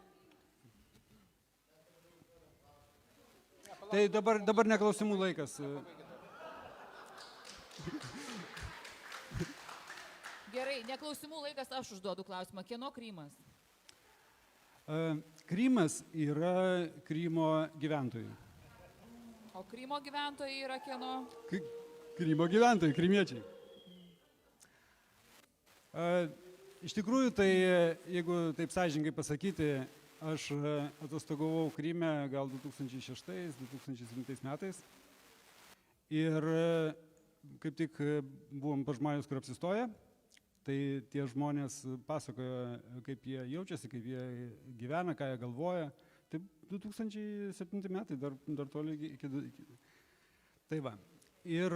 dabar neklausimų laikas.
Gerai, neklausimų laikas, aš užduodu klausimą. Kieno Krymas?
Krymas yra Krymo gyventojų.
O Krymo gyventojai yra kieno?
Krymo gyventojai, krymiečiai. Iš tikrųjų, tai jeigu taip sąžiningai pasakyti, aš atostogavau Kryme gal 2006-2007 metais ir kaip tik buvom pas žmonės, kur apsistoja, tai tie žmonės pasakojo, kaip jie jaučiasi, kaip jie gyvena, ką jie galvoja. Tai 2007 metai, dar toli iki... Tai va. Ir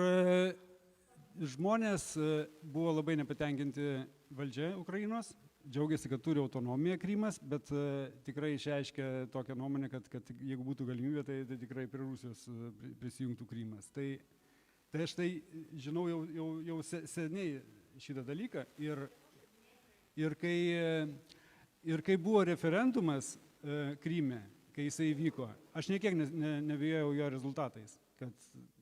žmonės buvo labai nepatenkinti valdžia Ukrainos, džiaugiasi, kad turi autonomiją Krymas, bet tikrai išreiškia tokią nuomonę, kad jeigu būtų galimybė, tai tikrai prie Rusijos prisijungtų Krymas. Tai aš tai žinau jau seniai šitą dalyką ir kai buvo referendumas Kryme, kai jisai vyko, aš niekiek nebijojau jo rezultatais.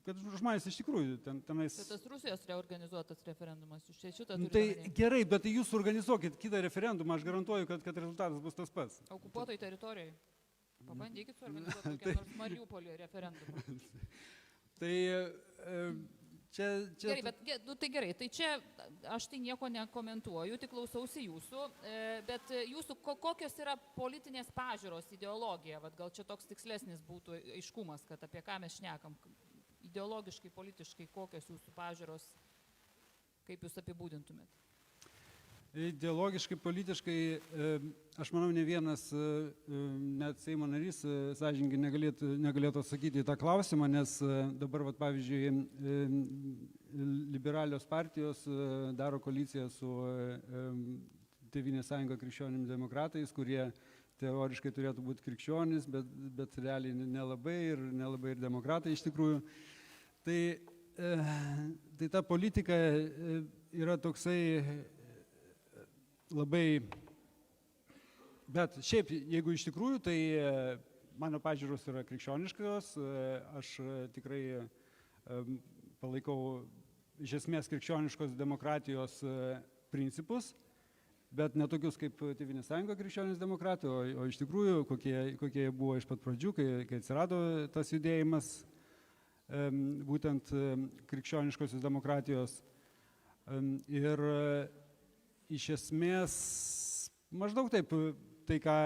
Kad žmonės iš tikrųjų tenais...
Tai tas Rusijos reorganizuotas referendumas, jūs čia šitą turite.
Tai gerai, bet tai jūs organizuokit kitą referendumą, aš garantuoju, kad rezultatas bus tas pats.
Okupuotoj teritorijai. Pabandykit suorganizuoti kokią nors Mariupolį referendumą.
Tai čia...
Gerai, bet tai gerai, tai čia aš tai nieko nekomentuoju, tik klausausi jūsų, bet jūsų kokios yra politinės pažiūros, ideologija, gal čia toks tikslesnis būtų aiškumas, kad apie ką mes šnekam, ideologiškai, politiškai, kokios jūsų pažiūros, kaip jūs apibūdintumėt?
Ideologiškai, politiškai, aš manau, ne vienas net Seimo narys sąžiningai negalėtų atsakyti į tą klausimą, nes dabar, pavyzdžiui, liberalios partijos daro koaliciją su Tėvynės sąjunga krikščionimis demokratais, kurie teoriškai turėtų būti krikščionys, bet realiai nelabai ir demokratai iš tikrųjų. Tai ta politika yra toksai labai, bet šiaip, jeigu iš tikrųjų, tai mano pažiūros yra krikščioniškos, aš tikrai palaikau iš esmės krikščioniškos demokratijos principus, bet ne tokius kaip Tėvynės sąjunga krikščionys demokratai, o iš tikrųjų kokie buvo iš pat pradžių, kai atsirado tas judėjimas būtent krikščioniškosios demokratijos. Ir iš esmės maždaug taip, tai ką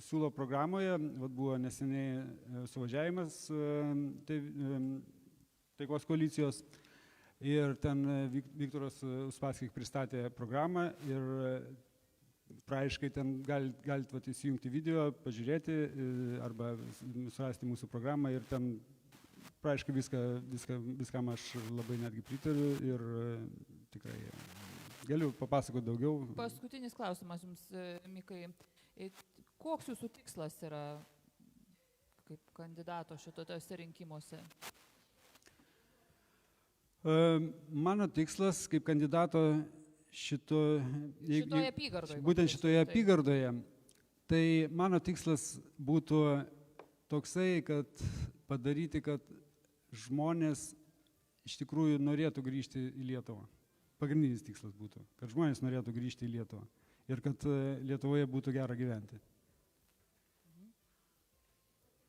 siūlo programoje, buvo neseniai suvažiavimas taikos koalicijos ir ten Viktoras Uspaskich pristatė programą ir praaiškai ten galite įsijungti video, pažiūrėti arba surasti mūsų programą ir ten praaiškai viskam aš labai netgi pritariu ir tikrai galiu papasakoti daugiau.
Paskutinis klausimas jums, Mikai. Koks jūsų tikslas yra kaip kandidato šitose rinkimuose?
Mano tikslas kaip kandidato
šitoje apygardoje.
Būtent šitoje apygardoje. Tai mano tikslas būtų toksai, kad padaryti, kad žmonės iš tikrųjų norėtų grįžti į Lietuvą. Pagrindinis tikslas būtų, kad žmonės norėtų grįžti į Lietuvą ir kad Lietuvoje būtų gera gyventi.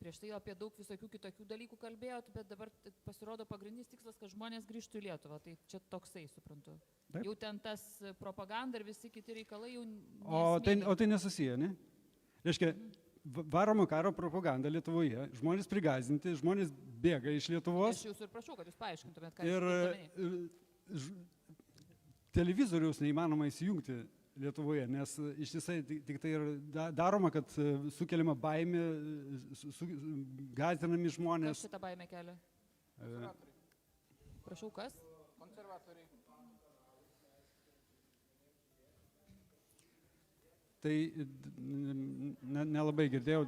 Prieš tai apie daug visokių kitokių dalykų kalbėjot, bet dabar pasirodo pagrindinis tikslas, kad žmonės grįžtų į Lietuvą. Tai čia toksai, suprantu. Taip. Jau ten tas propaganda ir visi kiti reikalai jau nesmėgi.
O tai nesusiję, ne? Reiškia, varomo karo propaganda Lietuvoje, žmonės prigazinti, žmonės bėga iš Lietuvos.
Aš jūsų ir prašau, kad jūs paaiškintumėt, ką jūs
televizoriaus neįmanoma įsijungti Lietuvoje, nes ištisai tik tai yra daroma, kad sukeliama baimė, gąsdinami žmonės.
Kas šitą baimę kelia? Prašau, kas?
Konservatoriai.
Tai nelabai girdėjau.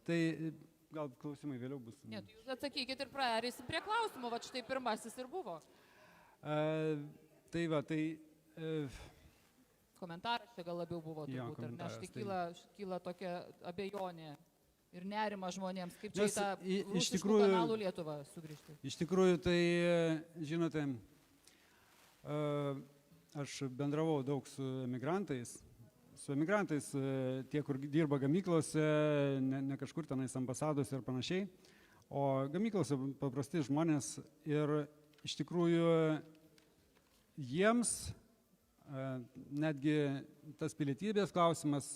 Tai gal klausimai vėliau bus.
Ne, jūs atsakykit ir praėrysim prie klausimų, va štai pirmasis ir buvo.
Tai va, tai...
Komentaras čia gal labiau buvo turbūt, ar ne? Štai kyla tokia abejonė ir nerima žmonėms, kaip čia į tą rusiškų kanalų Lietuvą sugrįžti.
Iš tikrųjų, tai, žinote, aš bendravau daug su emigrantais. Su emigrantais, tie, kur dirba gamyklose, ne kažkur tenais ambasados ir panašiai, o gamyklose paprasti žmonės ir iš tikrųjų jiems netgi tas pilietybės klausimas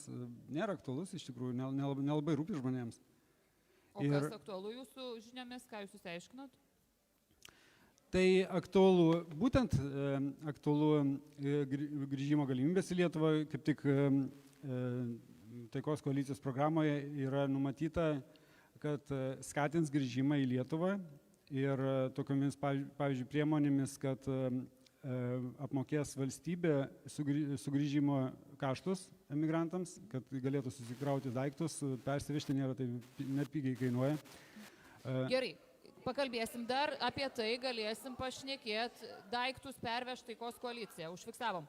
nėra aktualus, iš tikrųjų nelabai rūpi žmonėms.
O kas aktualu jūsų žiniomis, ką jūs išsiaiškinot?
Tai aktualu, būtent aktualu grįžimo galimybės į Lietuvą, kaip tik taikos koalicijos programoje yra numatyta, kad skatins grįžimą į Lietuvą ir tokiamis, pavyzdžiui, priemonėmis, kad apmokės valstybė sugrįžimo kaštus emigrantams, kad galėtų susikrauti daiktus, persivežti nėra, tai net pigiai kainuoja.
Gerai. Pakalbėsim dar apie tai, galėsim pašnekėti, daiktus pervežti taikos koaliciją. Užfiksavom.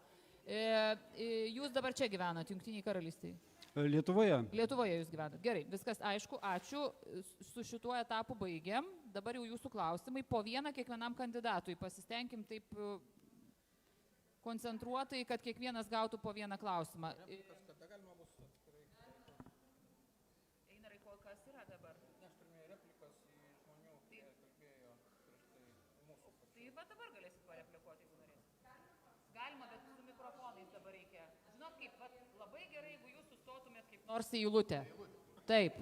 Jūs dabar čia gyvenat, Jungtinėje karalystėje?
Lietuvoje.
Lietuvoje jūs gyvenat. Gerai, viskas aišku, ačiū. Su šituo etapu baigiam. Dabar jau jūsų klausimai. Po vieną kiekvienam kandidatui. Pasistengim taip koncentruotai, kad kiekvienas gautų po vieną klausimą. Einarai, kol kas yra dabar? Tai va dabar galėsit pareplikuoti, jeigu norėsit. Galima, bet su mikrofonais dabar reikia. Žinot, kaip labai gerai, jeigu jūs sustotumėt kaip nors į eilutę. Taip.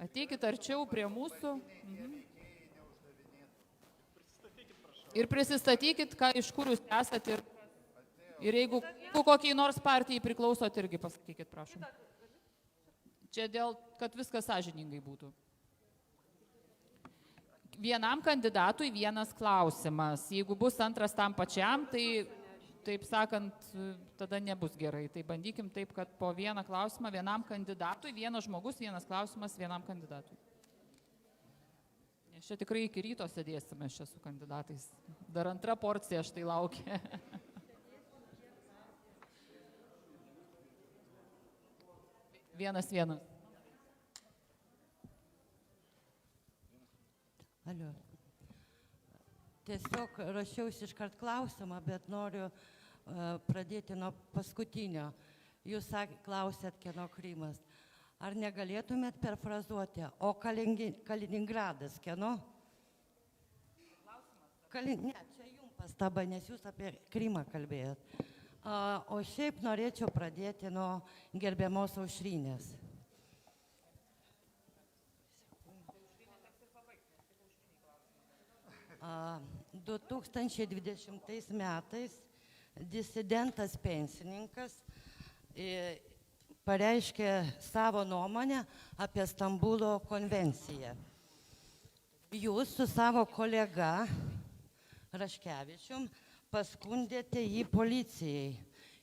Ateikit arčiau prie mūsų. Ir prisistatykit, iš kur jūs esat ir jeigu kokiai nors partijai priklausot, irgi pasakykit, prašom. Čia dėl, kad viskas sąžiningai būtų. Vienam kandidatui vienas klausimas. Jeigu bus antras tam pačiam, tai, taip sakant, tada nebus gerai. Tai bandykim taip, kad po vieną klausimą vienam kandidatui, vienas žmogus, vienas klausimas vienam kandidatui. Nes čia tikrai iki ryto sėdėsime čia su kandidatais. Dar antra porcija štai laukia. Vienas.
Alio. Tiesiog rašiausi iškart klausimą, bet noriu pradėti nuo paskutinio. Jūs klausėt, kieno Krymas. Ar negalėtumėt perfrazuoti, o Kaliningradas kieno? Ne, čia jums pastaba, nes jūs apie Krymą kalbėjot. O šiaip norėčiau pradėti nuo gerbiamos Aušrinės. 2020 metais disidentas pensininkas pareiškė savo nuomonę apie Stambulo konvenciją. Jūs su savo kolega Raškevičium paskundėte jį policijai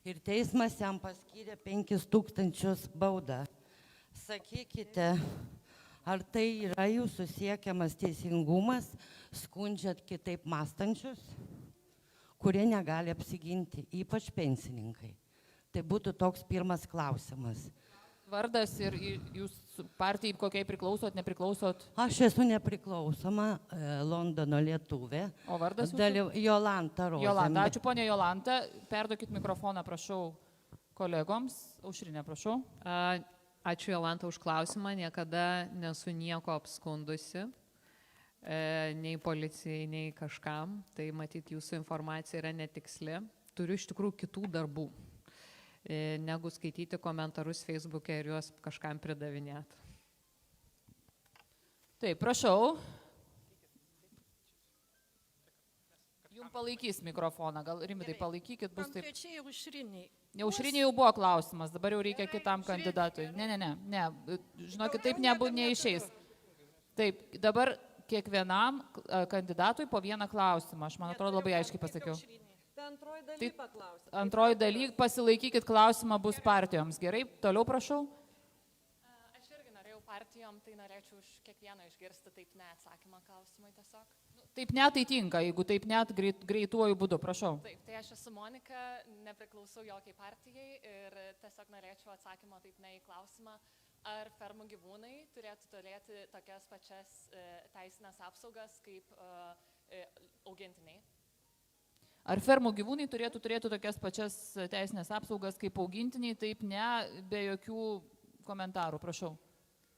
ir teismas jam paskyrė 5000 baudą. Sakykite, ar tai yra jūsų siekiamas teisingumas, skundžiat kitaip mąstančius, kurie negali apsiginti, ypač pensininkai? Tai būtų toks pirmas klausimas.
Vardas ir jūs partijai kokiai priklausot, nepriklausot?
Aš esu nepriklausoma Londono lietuvė.
O vardas jūsų?
Jolanta Rozė.
Jolanta, ačiū ponia Jolanta. Perduokit mikrofoną, prašau, kolegoms. Aušrinė, prašau.
Ačiū Jolanta už klausimą. Niekada nesu nieko apskundusi, nei policijai, nei kažkam. Tai matyt, jūsų informacija yra netiksli. Turiu iš tikrųjų kitų darbų, negu skaityti komentarus Facebook'e ir juos kažkam pridavinėti.
Taip, prašau. Jums palaikys mikrofoną, gal Rimvidai palaikykit, bus taip.
Konkrečiai Aušriniai.
Aušrinė jau buvo klausimas, dabar jau reikia kitam kandidatui. Ne, žinokit, taip neišeis. Taip, dabar kiekvienam kandidatui po vieną klausimą, aš man atrodo labai aiškiai pasakiau. Antroji daly, pasilaikykit klausimą, bus partijoms. Gerai, toliau prašau.
Aš irgi norėjau partijom, tai norėčiau už kiekvieną išgirsti taip ne atsakymą klausimai tiesiog.
Taip net tai tinka, jeigu taip net greituoju būdu, prašau.
Taip, tai aš esu Monika, nepriklausau jokiai partijai ir tiesiog norėčiau atsakymą taip ne į klausimą, ar fermų gyvūnai turėtų turėti tokias pačias teisinės apsaugas kaip augintiniai.
Ar fermų gyvūnai turėtų turėti tokias pačias teisinės apsaugas kaip augintiniai, taip ne, be jokių komentarų, prašau.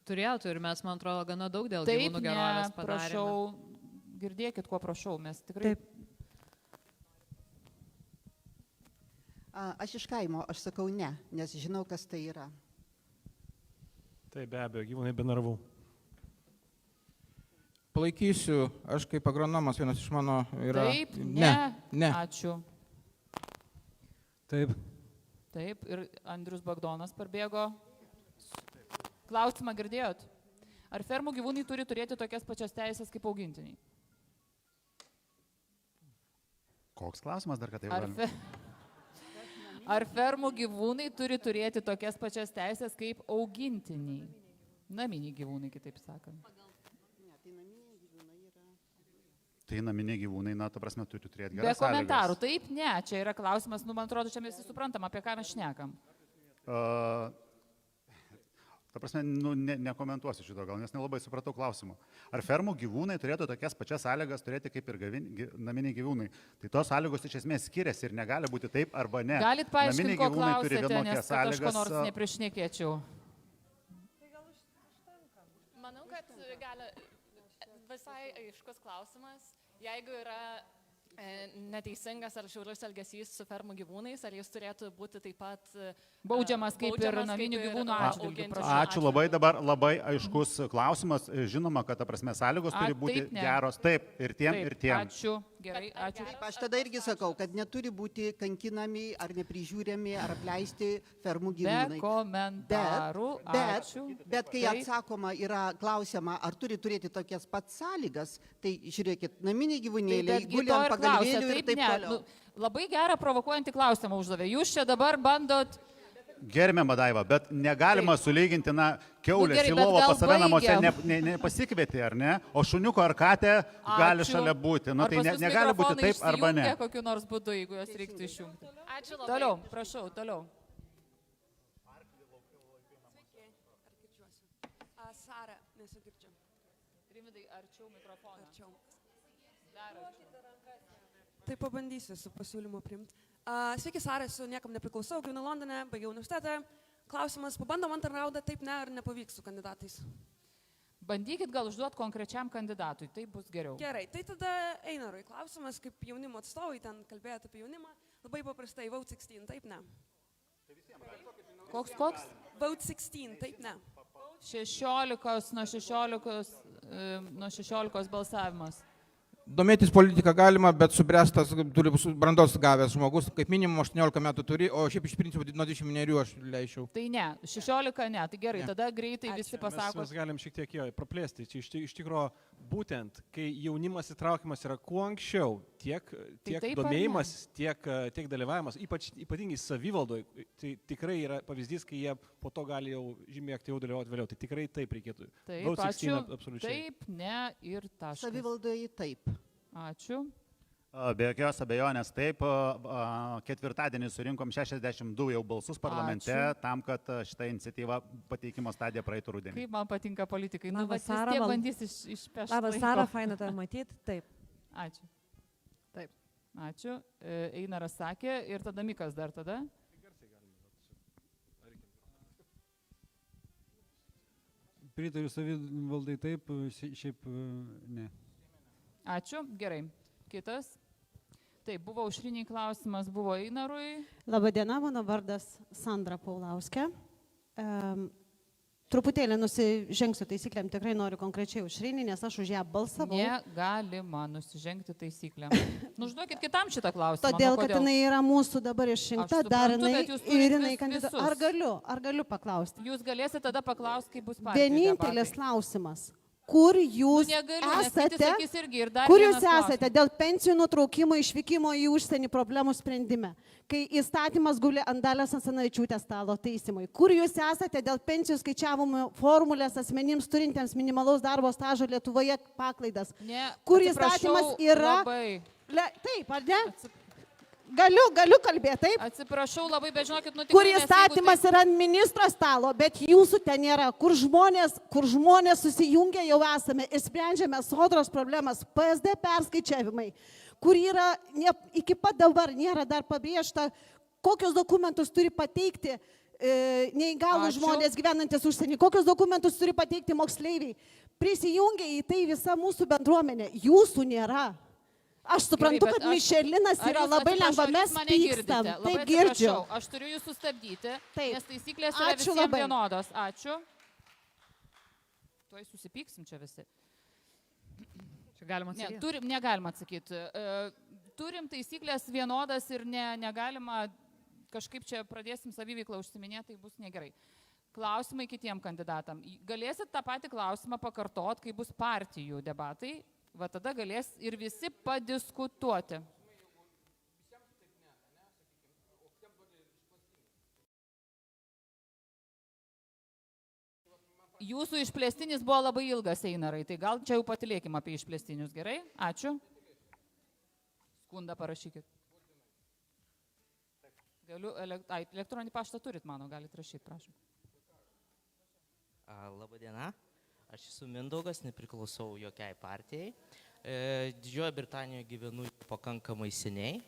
Turėtų ir mes, man atrodo, gana daug dėl gyvūnų gerovės padarėme.
Taip, ne, prašau, girdėkit, kuo prašau, mes tikrai...
Taip. Aš iš kaimo, aš sakau ne, nes žinau, kas tai yra.
Taip, be abejo, gyvūnai be narvų.
Palaikysiu, aš kaip agronomas, vienas iš mano yra...
Taip, ne. Ačiū.
Taip.
Taip, ir Andrius Bagdonas parbėgo. Klausimą girdėjot? Ar fermų gyvūnai turi turėti tokias pačias teisės kaip augintiniai?
Koks klausimas dar, kad tai valia?
Ar fermų gyvūnai turi turėti tokias pačias teisės kaip augintiniai? Naminiai gyvūnai, kitaip sakant.
Tai naminiai gyvūnai, na, ta prasme, turi turėti geras
sąlygas. Be komentarų, taip, ne, čia yra klausimas, man atrodo, čia mes visi suprantam, apie ką mes šnekam.
Ta prasme, nekomentuosiu šito gal, nes nelabai supratau klausimą. Ar fermų gyvūnai turėtų tokias pačias sąlygas turėti kaip ir naminiai gyvūnai? Tai tos sąlygos iš esmės skiriasi ir negali būti taip arba ne.
Galit paaiškinti, ko klausėte, nes kad aš ko nors neprišnekėčiau.
Manau, kad gali visai aiškus klausimas, jeigu yra neteisingas ar žiaurus elgesys su fermų gyvūnais, ar jis turėtų būti taip pat
baudžiamas kaip ir naminių gyvūnų atžvilgiu.
Ačiū labai, dabar labai aiškus klausimas. Žinoma, kad ta prasme sąlygos turi būti geros. Taip, ir tiem, ir tiem.
Ačiū, gerai, ačiū.
Taip, aš tada irgi sakau, kad neturi būti kankinami ar neprižiūrimi ar apleisti fermų gyvūnai.
Be komentarų, ačiū.
Bet kai atsakoma yra klausima, ar turi turėti tokias pat sąlygas, tai žiūrėkit, naminiai gyvūnėliai guli ant pagalvėlių ir taip toliau.
Labai gerą provokuojantį klausimą uždavė. Jūs čia dabar bandot...
Gerbiama Daiva, bet negalima sulyginti, na, kiaulės į lovą pas save namuose nepasikvieti, ar ne? O šuniuko ar katė gali šalia būti. Nu, tai negali būti taip arba ne.
Kokiu nors būdu, jeigu jos reiktų išjungti.
Ačiū labai.
Toliau, prašau, toliau.
Sveiki, ar girdžiuosi? Sara, nesugirdžiu.
Rimvidai, arčiau mikrofoną.
Arčiau.
Dar arčiau.
Tai pabandysiu su pasiūlymu priimti. Sveiki, Sara, esu niekam nepriklausau, gyvenu Londone, baigiau universitetą. Klausimas, pabandom antrą raundą, taip ne, ar nepavyks su kandidatais?
Bandykit gal užduoti konkrečiam kandidatui, tai bus geriau.
Gerai, tai tada Einarui klausimas, kaip jaunimo atstovai ten kalbėjote apie jaunimą. Labai paprastai, Vote 16, taip ne.
Koks?
Vote 16, taip ne.
16 nuo 16 balsavimas.
Domėtis politika galima, bet subręstas turi brandos gavęs žmogus, kaip minimum 18 metų turi, o šiaip iš principo nuo 21 aš leisčiau.
Tai ne, 16 ne, tai gerai, tada greitai visi pasako.
Mes galim šiek tiek jo praplėsti. Čia iš tikrųjų būtent, kai jaunimas įtraukiamas yra kuo anksčiau, tiek domėjimas, tiek dalyvavimas, ypatingai savivaldoje, tai tikrai yra pavyzdys, kai jie po to gali jau žymiai aktyviau dalyvauti vėliau. Tai tikrai taip reikėtų.
Taip, ačiū. Taip, ne ir taškas.
Savivaldoje taip.
Ačiū.
Be jokios abejonės taip, ketvirtadienį surinkom 62 jau balsus parlamente. Ačiū. Tam, kad šitą iniciatyvą pateikimo stadiją praeitų rudenį.
Kaip man patinka politikai.
Na,
vis tiek bandys išpešti.
Labas, Sara, faina tave matyti. Taip.
Ačiū. Taip. Ačiū. Einaras sakė ir tada Mikas dar tada.
Pritariu savivaldai taip, šiaip ne.
Ačiū. Gerai. Kitas. Taip, buvo aušriniai klausimas, buvo Einarui.
Labadiena, mano vardas Sandra Paulauskė. Truputėlį nusižengsiu taisyklėm, tikrai noriu konkrečiai aušrinį, nes aš už ją balsavau.
Negalima nusižengti taisyklėm. Užduokit kitam šitą klausimą.
Todėl, kad jinai yra mūsų dabar išrinkta, dar jinai kandidatuoja. Ar galiu paklausti?
Jūs galėsite tada paklausti, kaip bus partija.
Vienintelis klausimas. Kur jūs esate dėl pensijų nutraukimo išvykimo į užsienį problemų sprendime, kai įstatymas guli ant Dalios Asanavičiūtės stalo taisymui? Kur jūs esate dėl pensijų skaičiavimo formulės asmenims turintiems minimalaus darbo stažo Lietuvoje paklaidas? Kur įstatymas yra? Taip, ar ne? Galiu kalbėti, taip?
Atsiprašau labai, bet žinokit,
kur įstatymas yra ant ministro stalo, bet jūsų ten nėra. Kur žmonės susijungia, jau esame ir sprendžiame sodros problemas, PSD perskaičiavimai, kur yra iki pat dabar nėra dar pabrėžta, kokius dokumentus turi pateikti neįgalų žmonės gyvenantis užsienį, kokius dokumentus turi pateikti moksleiviai. Prisijungia į tai visa mūsų bendruomenė, jūsų nėra. Aš suprantu, kad Mišelinas yra labai lengva, mes pykstam. Taip, girdžiu.
Aš turiu jūs sustabdyti, nes taisyklės yra visiems vienodos. Ačiū. Tuoj susipyksim čia visi.
Čia galima atsakyti?
Negalima atsakyti. Turim taisyklės vienodas ir negalima kažkaip čia pradėsim saviveiklą užsiminėti, tai bus negerai. Klausimai kitiem kandidatam. Galėsit tą patį klausimą pakartot, kai bus partijų debatai. Va tada galės ir visi padiskutuoti. Jūsų išplėstinis buvo labai ilgas, Einarai, tai gal čia jau patylėkim apie išplėstinius, gerai? Ačiū. Skundą parašykit. Elektroninį paštą turit, mano, galit rašyti, prašom.
Labadiena. Aš esu Mindaugas, nepriklausau jokiai partijai. Didžiojoje Britanijoje gyvenu pakankamai seniai.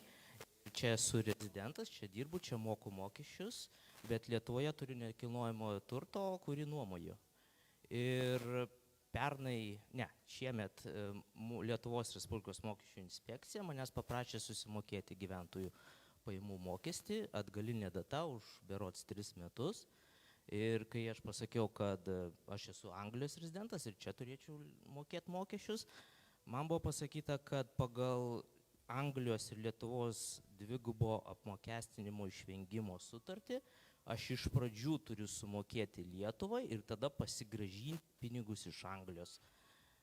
Čia esu rezidentas, čia dirbu, čia moku mokesčius, bet Lietuvoje turiu nekilnojamojo turto, kurį nuomoju. Ir šiemet Lietuvos Respublikos mokesčių inspekcija manęs paprašė susimokėti gyventojų pajamų mokestį, atgalinė data už berods 3 metus. Ir kai aš pasakiau, kad aš esu Anglijos rezidentas ir čia turėčiau mokėti mokesčius, man buvo pasakyta, kad pagal Anglijos ir Lietuvos dvigubo apmokestinimo išvengimo sutartį aš iš pradžių turiu sumokėti Lietuvai ir tada pasigrąžinti pinigus iš Anglijos.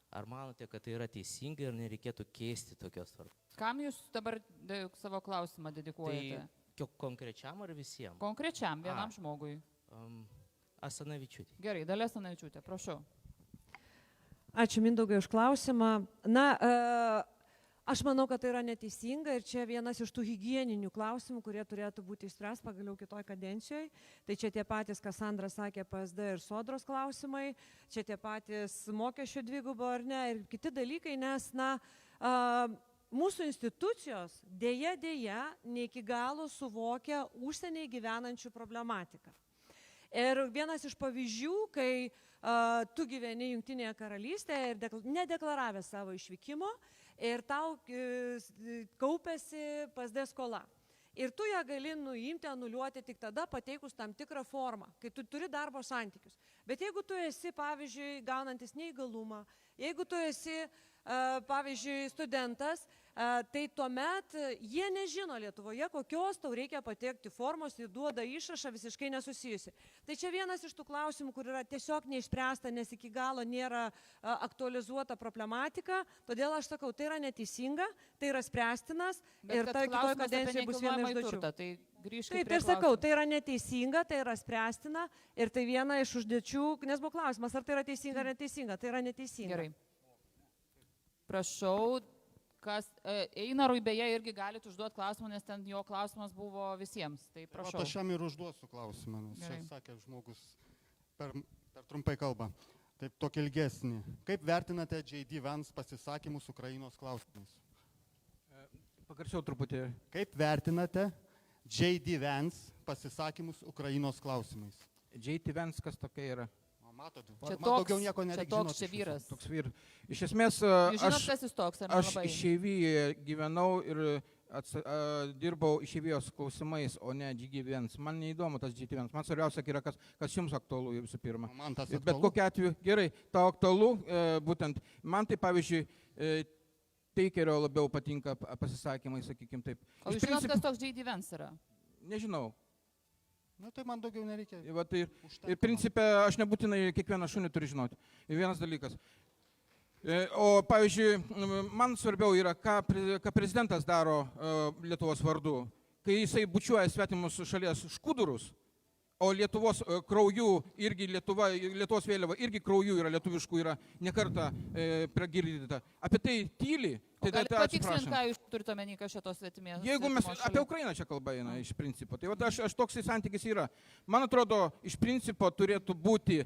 Ar manote, kad tai yra teisinga ir nereikėtų keisti tokios tvarkos?
Kam jūs dabar savo klausimą dedikuojate?
Tai konkrečiam ar visiems?
Konkrečiam, vienam žmogui.
Asanavičiūtė.
Gerai, Dalia Asanavičiūtė, prašau.
Ačiū Mindaugai už klausimą. Aš manau, kad tai yra neteisinga ir čia vienas iš tų higieninių klausimų, kurie turėtų būti išspręs pagaliau kitoj kadencijoje. Tai čia tie patys, kas Sandra sakė, PSD ir sodros klausimai, čia tie patys mokesčių dvigubo ar ne ir kiti dalykai, nes mūsų institucijos dėja ne iki galo suvokia užsieniai gyvenančių problematiką. Ir vienas iš pavyzdžių, kai tu gyveni Jungtinėje karalystėje ir nedeklaravę savo išvykimo ir tau kaupėsi PSD skola. Ir tu ją gali nuimti, anuliuoti tik tada pateikus tam tikrą formą, kai tu turi darbo santykius. Bet jeigu tu esi, pavyzdžiui, gaunantis neįgalumą, jeigu tu esi, pavyzdžiui, studentas, tai tuomet jie nežino Lietuvoje, kokios tau reikia patekti formos ir duoda išrašą visiškai nesusijusi. Tai čia vienas iš tų klausimų, kur yra tiesiog neišspręsta, nes iki galo nėra aktualizuota problematika. Todėl aš sakau, tai yra neteisinga, tai yra spręstinas ir ta kitoje kadencijoje bus viena iš užduočių. Taip, tai sakau, tai yra neteisinga, tai yra spręstina ir tai viena iš užduočių, nes buvo klausimas, ar tai yra teisinga ar neteisinga, tai yra neteisinga.
Gerai. Prašau. Einarui beje irgi galite užduoti klausimą, nes ten jo klausimas buvo visiems. Tai prašau.
Aš jam ir užduosiu klausimą, nes čia sakė žmogus per trumpai kalbą. Taip, tokį ilgesnį. Kaip vertinate J.D. Vance pasisakymus Ukrainos klausimais?
Pagarsiau truputį.
Kaip vertinate J.D. Vance pasisakymus Ukrainos klausimais?
J.D. Vance kas tokia yra?
Matot, man daugiau nieko nereikia žinoti.
Čia vyras.
Toks vyras. Iš esmės, aš išeivijoje gyvenau ir dirbau išeivijos klausimais, o ne J.D. Vance. Man neįdomu tas J.D. Vance. Man svarbiausia yra, kas jums aktualu visų pirma.
Man tas aktualu.
Bet kokiu atveju, gerai, tau aktualu, būtent man tai pavyzdžiui, Teikerio labiau patinka pasisakymai, sakykim taip.
O jūs žinot, kas toks J.D. Vance yra?
Nežinau.
Na, tai man daugiau nereikia.
Ir principė, aš nebūtinai kiekvieną šunį turi žinoti. Ir vienas dalykas. O pavyzdžiui, man svarbiau yra, ką prezidentas daro Lietuvos vardu. Kai jisai bučiuoja svetimus šalies škudurus, o Lietuvos krauju irgi Lietuvos vėliava irgi krauju yra lietuviškų, yra nekartą pragirdyta. Apie tai tyli.
Tai galite patikslinti, ką jūs turite omeny, kas šitos svetimės?
Jeigu mes apie Ukrainą čia kalba eina iš principo, tai aš toksai santykis yra. Man atrodo, iš principo turėtų būti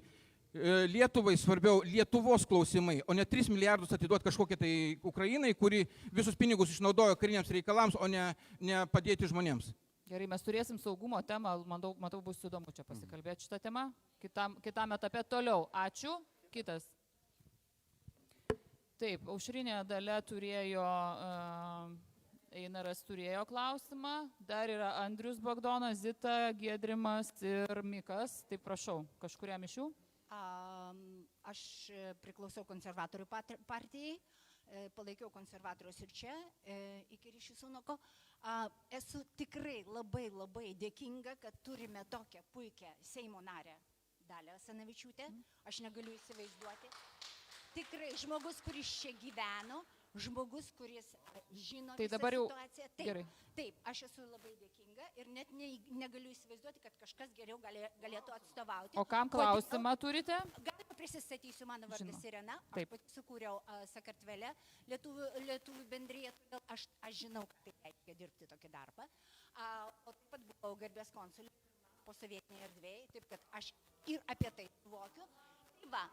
Lietuvai svarbiau Lietuvos klausimai, o ne 3 milijardus atiduoti kažkokiai tai Ukrainai, kuri visus pinigus išnaudojo kariniams reikalams, o ne padėti žmonėms.
Gerai, mes turėsim saugumo temą, matau, bus įdomu čia pasikalbėti šitą temą. Kitam etape toliau. Ačiū. Kitas. Taip, Aušrinė Dalia turėjo, Einaras turėjo klausimą, dar yra Andrius Bagdonas, Zita, Giedrimas ir Mikas. Taip, prašau, kažkuriam iš jų?
Aš priklausau konservatorių partijai, palaikiau konservatorius ir čia, iki Ryšių Sunuko. Esu tikrai labai dėkinga, kad turime tokią puikią Seimo narę Dalią Asanavičiūtę. Aš negaliu įsivaizduoti. Tikrai žmogus, kuris čia gyveno, žmogus, kuris žino visą situaciją. Taip, aš esu labai dėkinga ir net negaliu įsivaizduoti, kad kažkas geriau galėtų atstovauti.
O kam klausimą turite?
Galima prisistatysiu, mano vardas Irena. Aš pati sukūriau Sakartvele lietuvių bendriją, todėl aš žinau, kad tai reikia dirbti tokį darbą. O taip pat buvau garbės konsulė po sovietinėje erdvėje, taip kad aš ir apie tai suvokiu. Tai va.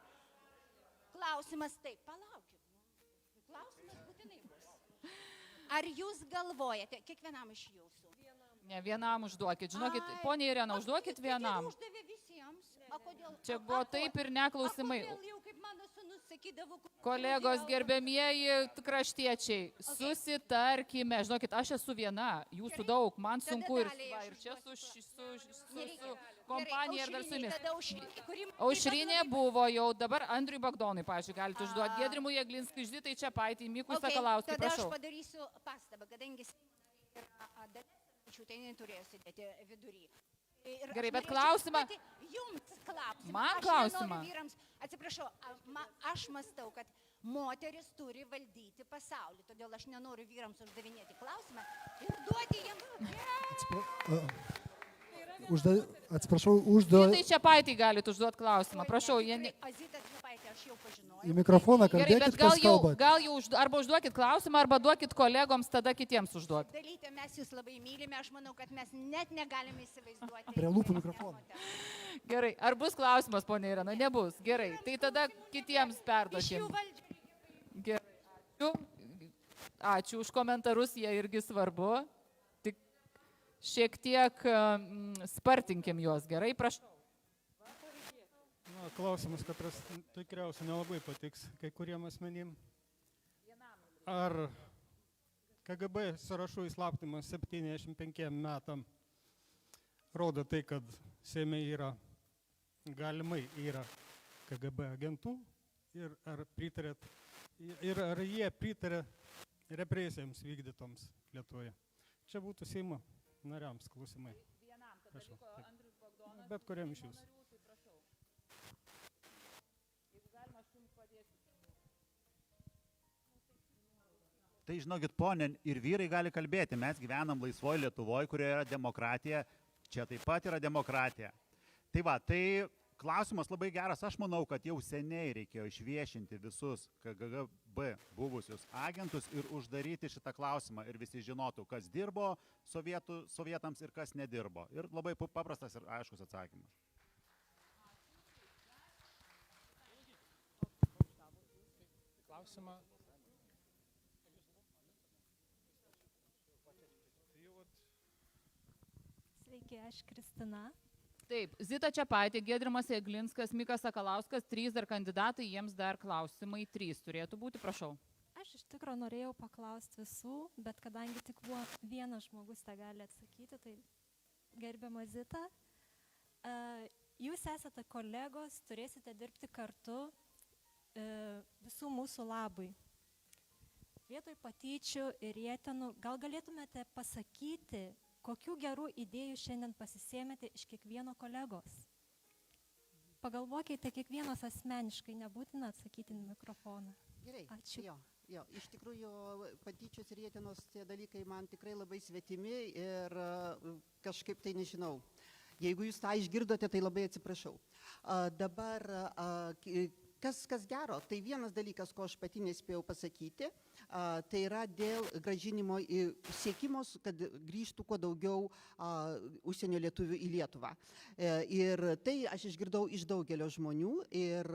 Klausimas taip, palaukit. Klausimas būtinai bus. Ar jūs galvojate, kiekvienam iš jūsų?
Ne, vienam užduokit. Žinokit, ponia Irena, užduokit vienam.
Uždavė visiems.
Čia buvo taip ir neklausimai.
O kodėl jau, kaip mano sūnus sakydavo...
Kolegos, gerbėmieji kraštiečiai, susitarkime. Žinokit, aš esu viena, jūsų daug, man sunku ir čia su kompanija ir dar su jumis. Aušrinė buvo jau, dabar Andriui Bagdonui, pavyzdžiui, galite užduoti, Giedrimui Jeglinskui, Žitai Čepaitį, Mikui Sakalauskui, prašau.
Tada aš padarysiu pastabą, kadangi tai neturėjo sėdėti vidury.
Gerai, bet klausimą.
Jums klausimą.
Man klausimą.
Atsiprašau, aš mąstau, kad moteris turi valdyti pasaulį, todėl aš nenoriu vyrams uždavinėti klausimą ir duoti jiems.
Atsiprašau, užduoti.
Tai Čepaitį galite užduoti klausimą, prašau.
Azita Čepaitė, aš jau pažinojau.
Į mikrofoną kalbėkit, kas kalbat.
Gal jau arba užduokit klausimą, arba duokit kolegoms, tada kitiems užduoti.
Dalyte, mes jūs labai mylime, aš manau, kad mes net negalime įsivaizduoti.
Prie lūpų mikrofoną.
Gerai, ar bus klausimas, ponia Irena? Nebus. Gerai, tai tada kitiems perduokim. Gerai, ačiū. Ačiū už komentarus, jie irgi svarbu. Tik šiek tiek spartinkim juos, gerai, prašau.
Na, klausimas, kad tikriausiai nelabai patiks kai kuriem asmenim. Ar KGB sąrašų įslaptimas 75 metam rodo tai, kad Seime yra, galimai yra KGB agentų ir ar pritarėt, ir ar jie pritarė represijams vykdytoms Lietuvoje? Čia būtų Seimo nariams klausimai. Prašau. Bet kuriam iš jūsų.
Tai žinokit, ponė, ir vyrai gali kalbėti. Mes gyvenam laisvoje Lietuvoje, kurioje yra demokratija. Čia taip pat yra demokratija. Tai va, tai klausimas labai geras. Aš manau, kad jau seniai reikėjo išviešinti visus KGB buvusius agentus ir uždaryti šitą klausimą. Ir visi žinotų, kas dirbo sovietams ir kas nedirbo. Ir labai paprastas ir aiškus atsakymas.
Klausimą.
Sveiki, aš Kristina.
Taip, Zita Čepaitė, Giedrimas Jeglinskas, Mikas Sakalauskas, 3 dar kandidatai, jiems dar klausimai 3 turėtų būti, prašau.
Aš iš tikrųjų norėjau paklausti visų, bet kadangi tik vienas žmogus tą gali atsakyti, tai gerbiama Zita, jūs esate kolegos, turėsite dirbti kartu visų mūsų labui. Vietoj patyčių ir rietenų, gal galėtumėte pasakyti, kokių gerų idėjų šiandien pasisėmėte iš kiekvieno kolegos? Pagalvokite kiekvienas asmeniškai, nebūtina atsakyti į mikrofoną.
Gerai.
Ačiū.
Jo, iš tikrųjų, patyčios ir rietenos tie dalykai man tikrai labai svetimi ir kažkaip tai nežinau. Jeigu jūs tą išgirdote, tai labai atsiprašau. Dabar, kas gero, tai vienas dalykas, ko aš pati nespėjau pasakyti, tai yra dėl grąžinimo siekimo, kad grįžtų kuo daugiau užsienio lietuvių į Lietuvą. Ir tai aš išgirdau iš daugelio žmonių ir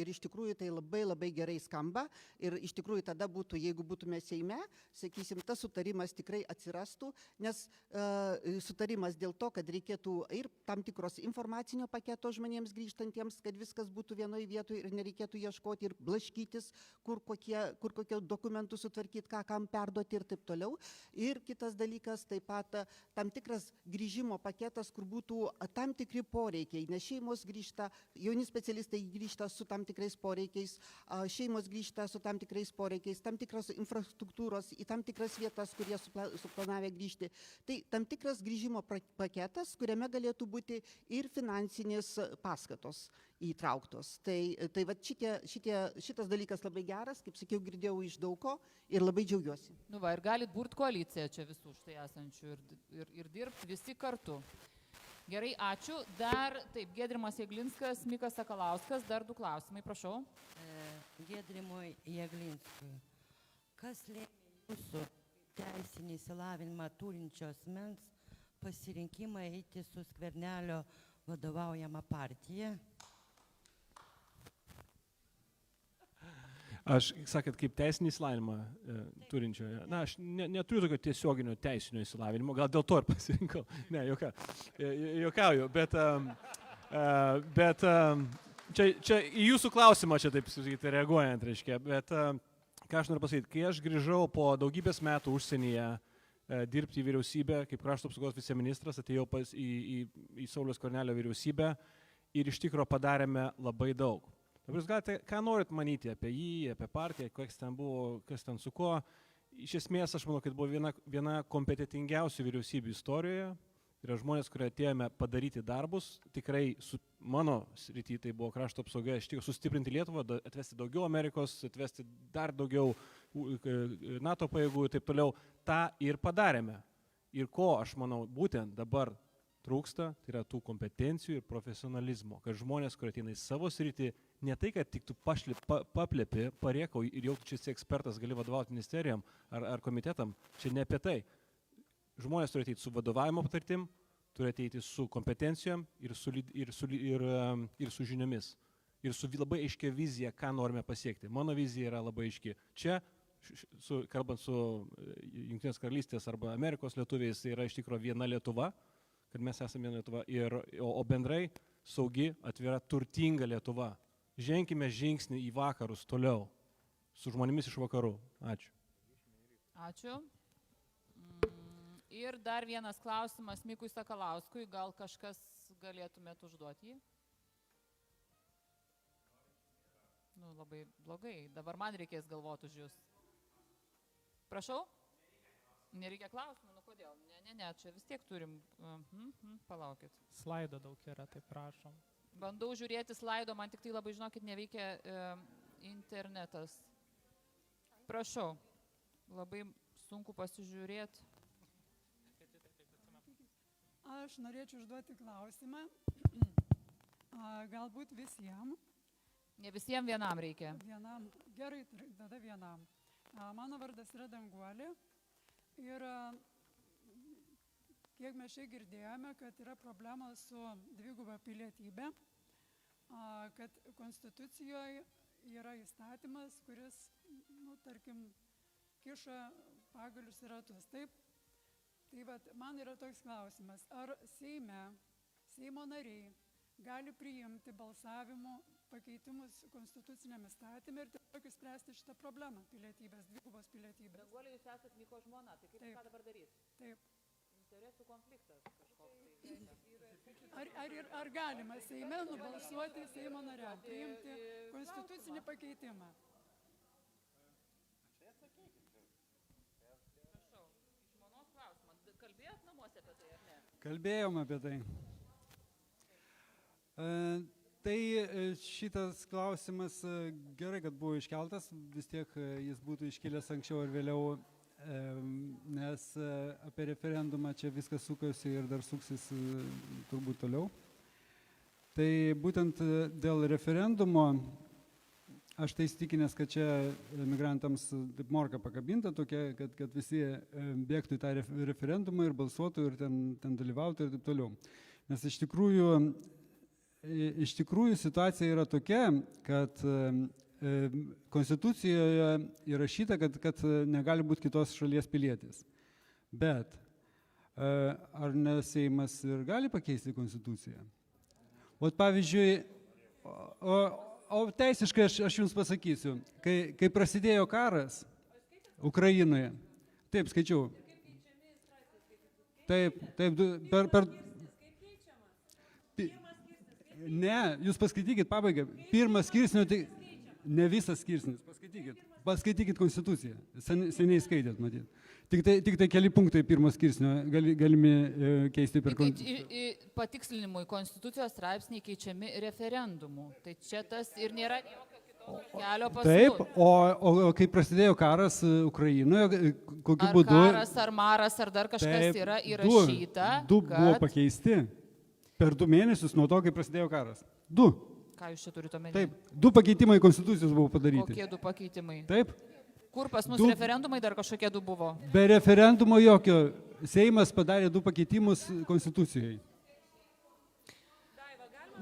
iš tikrųjų tai labai labai gerai skamba. Ir iš tikrųjų tada būtų, jeigu būtume Seime, sakysim, tas sutarimas tikrai atsirastų, nes sutarimas dėl to, kad reikėtų ir tam tikros informacinio paketo žmonėms grįžtantiems, kad viskas būtų vienoje vietoje ir nereikėtų ieškoti ir blaškytis, kur kokie dokumentų sutvarkyti, ką kam perduoti ir taip toliau. Ir kitas dalykas, taip pat tam tikras grįžimo paketas, kur būtų tam tikri poreikiai, nes šeimos grįžta, jauni specialistai grįžta su tam tikrais poreikiais, šeimos grįžta su tam tikrais poreikiais, tam tikros infrastruktūros į tam tikras vietas, kurie suplanavę grįžti. Tai tam tikras grįžimo paketas, kuriame galėtų būti ir finansinės paskatos įtrauktos. Tai va šitas dalykas labai geras, kaip sakiau, girdėjau iš daug ko ir labai džiaugiuosi.
Nu va, ir galit burti koaliciją čia visų štai esančių ir dirbti visi kartu. Gerai, ačiū. Dar, taip, Giedrimas Jeglinskas, Mikas Sakalauskas, dar 2 klausimai, prašau.
Giedrimui Jeglinskui. Kas lėmė jūsų teisinį išsilavinimą turinčio asmens pasirinkimą eiti su Skvernelio vadovaujama partija?
Aš, sakėt, kaip teisinį išsilavinimą turinčio. Na, aš neturiu tokio tiesioginio teisinio išsilavinimo, gal dėl to ir pasirinkau. Ne, juokauju, bet čia į jūsų klausimą, čia taip sakyti, reaguojant, reiškia, bet ką aš noriu pasakyti, kai aš grįžau po daugybės metų užsienyje dirbti į vyriausybę, kaip krašto apsaugos viceministras, atėjau į Sauliaus Skvernelio vyriausybę ir iš tikro padarėme labai daug. Dabar jūs galite, ką norit manyti apie jį, apie partiją, kas ten buvo, kas ten su kuo. Iš esmės, aš manau, kad buvo viena kompetitingiausių vyriausybių istorijoje. Yra žmonės, kurie atėjome padaryti darbus. Tikrai su mano srity tai buvo krašto apsauga, iš tikrųjų sustiprinti Lietuvą, atvesti daugiau Amerikos, atvesti dar daugiau NATO pajėgų ir taip toliau. Ta ir padarėme. Ir ko, aš manau, būtent dabar trūksta, tai yra tų kompetencijų ir profesionalizmo, kad žmonės, kurie ateina į savo sritį, ne tai, kad tik tu paplėpi, pariekau ir jau tu čia esi ekspertas, gali vadovauti ministerijam ar komitetam, čia ne apie tai. Žmonės turi ateiti su vadovavimo patirtim, turi ateiti su kompetencijom ir su žiniomis. Ir su labai aiškia vizija, ką norime pasiekti. Mano vizija yra labai aiški. Čia kalbant su Junktinės karalystės arba Amerikos lietuviais, tai yra iš tikrųjų viena Lietuva, kad mes esame viena Lietuva, o bendrai saugi, atvira, turtinga Lietuva. Ženkime žingsnį į vakarus toliau, su žmonėmis iš vakarų. Ačiū.
Ačiū. Ir dar vienas klausimas Mikui Sakalauskui, gal kažkas galėtumėt užduoti jį? Nu, labai blogai, dabar man reikės galvoti už jūs. Prašau? Nereikia klausimų, nu kodėl? Ne, čia vis tiek turim. Palaukit.
Slaido daug yra, tai prašom.
Bandau žiūrėti slaido, man tik tai labai, žinokit, neveikia internetas. Prašau, labai sunku pasižiūrėti.
Aš norėčiau užduoti klausimą, galbūt visiems.
Ne visiems vienam reikia.
Vienam, gerai, tada vienam. Mano vardas yra Danguolė ir kiek mes čia girdėjome, kad yra problema su dviguba pilietybė, kad Konstitucijoje yra įstatymas, kuris, tarkim, kiša pagalius į ratus. Taip? Tai man yra toks klausimas, ar Seimo nariai gali priimti balsavimų pakeitimus konstituciniam įstatymui ir tiesiog spręsti šitą problemą pilietybės, dvigubos pilietybės.
Danguolė, jūs esate Miko žmona, tai kaip ką dabar darys?
Taip.
Interesų konfliktas kažkoks.
Ar galima Seime nubalsuoti Seimo nariam, priimti konstitucinį pakeitimą?
Prašau, žmonos klausimą. Kalbėjot namuose apie tai, ar ne?
Kalbėjom apie tai. Tai šitas klausimas gerai, kad buvo iškeltas, vis tiek jis būtų iškilęs anksčiau ar vėliau, nes apie referendumą čia viskas sukasi ir dar suksis turbūt toliau. Tai būtent dėl referendumo, aš tai įsitikinęs, kad čia migrantams taip morka pakabinta tokia, kad visi bėgtų į tą referendumą ir balsuotų ir ten dalyvautų ir taip toliau. Nes iš tikrųjų situacija yra tokia, kad Konstitucijoje įrašyta, kad negali būti kitos šalies pilietis. Bet ar ne Seimas ir gali pakeisti Konstituciją? O pavyzdžiui, o teisiškai aš jums pasakysiu, kai prasidėjo karas Ukrainoje, taip skaičiau, taip, ne, jūs paskaitykit pabaigą. Pirmas skirsnio, tai ne visas skirsnis, paskaitykit Konstituciją. Seniai skaitėt, matyt. Tik tai keli punktai pirmo skirsnio galimi keisti per Konstituciją.
Patikslinimui, Konstitucijos straipsniai keičiami referendumu. Tai čia tas ir nėra kelio pasų.
Taip, o kai prasidėjo karas Ukrainoje, kokiu būdu...
Ar karas, ar maras, ar dar kažkas yra įrašyta,
Du buvo pakeisti. Per 2 mėnesius nuo to, kai prasidėjo karas. 2.
Ką jūs čia turite omeny?
Taip, 2 pakeitimai Konstitucijos buvo padaryti.
Kokie 2 pakeitimai?
Taip.
Kur pas mus referendumai dar kažkokie 2 buvo?
Be referendumo jokio. Seimas padarė 2 pakeitimus Konstitucijai.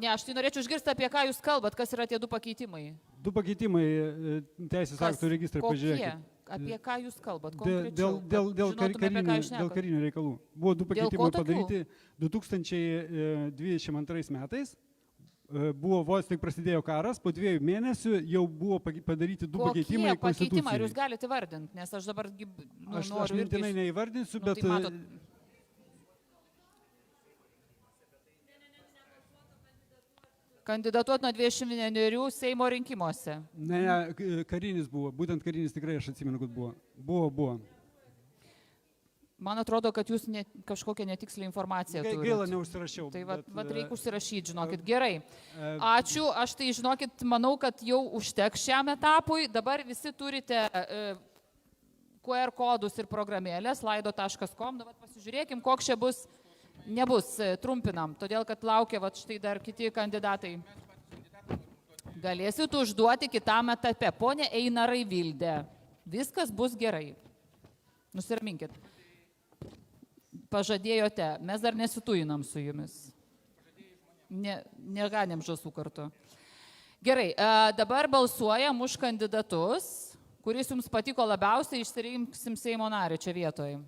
Ne, aš tai norėčiau išgirsti, apie ką jūs kalbat, kas yra tie 2 pakeitimai.
2 pakeitimai teisės aktų registrai, pažiūrėkit.
Apie ką jūs kalbat konkrečiau?
Dėl karinių reikalų. Buvo 2 pakeitimai padaryti 2022 metais. Buvo vos tik prasidėjo karas, po 2 mėnesių jau buvo padaryti 2 pakeitimai Konstitucijai.
Kokie pakeitimai, ar jūs galite vardinti, nes aš dabar noriu...
Aš mintinai neįvardinsiu, bet...
Kandidatuot nuo 21 Seimo rinkimuose.
Ne, karinis buvo, būtent karinis tikrai aš atsimenu, kad buvo. Buvo.
Man atrodo, kad jūs kažkokią netikslę informaciją turite.
Gaila, neužsirašiau.
Tai vat reikia užsirašyti, žinokit. Gerai. Ačiū, aš tai, žinokit, manau, kad jau užteks šiam etapui. Dabar visi turite QR kodus ir programėlės, laido.com. Dabar pasižiūrėkim, koks čia bus. Nebus, trumpinam, todėl kad laukia štai dar kiti kandidatai. Galėsit užduoti kitam etape. Pone Einarai Vildė, viskas bus gerai. Nusiraminkit. Pažadėjote, mes dar nesituinam su jumis. Neganėm žąsų kartu. Gerai, dabar balsuojam už kandidatus. kuris jums patiko labiausiai, išsirinksim Seimo narį čia vietoje.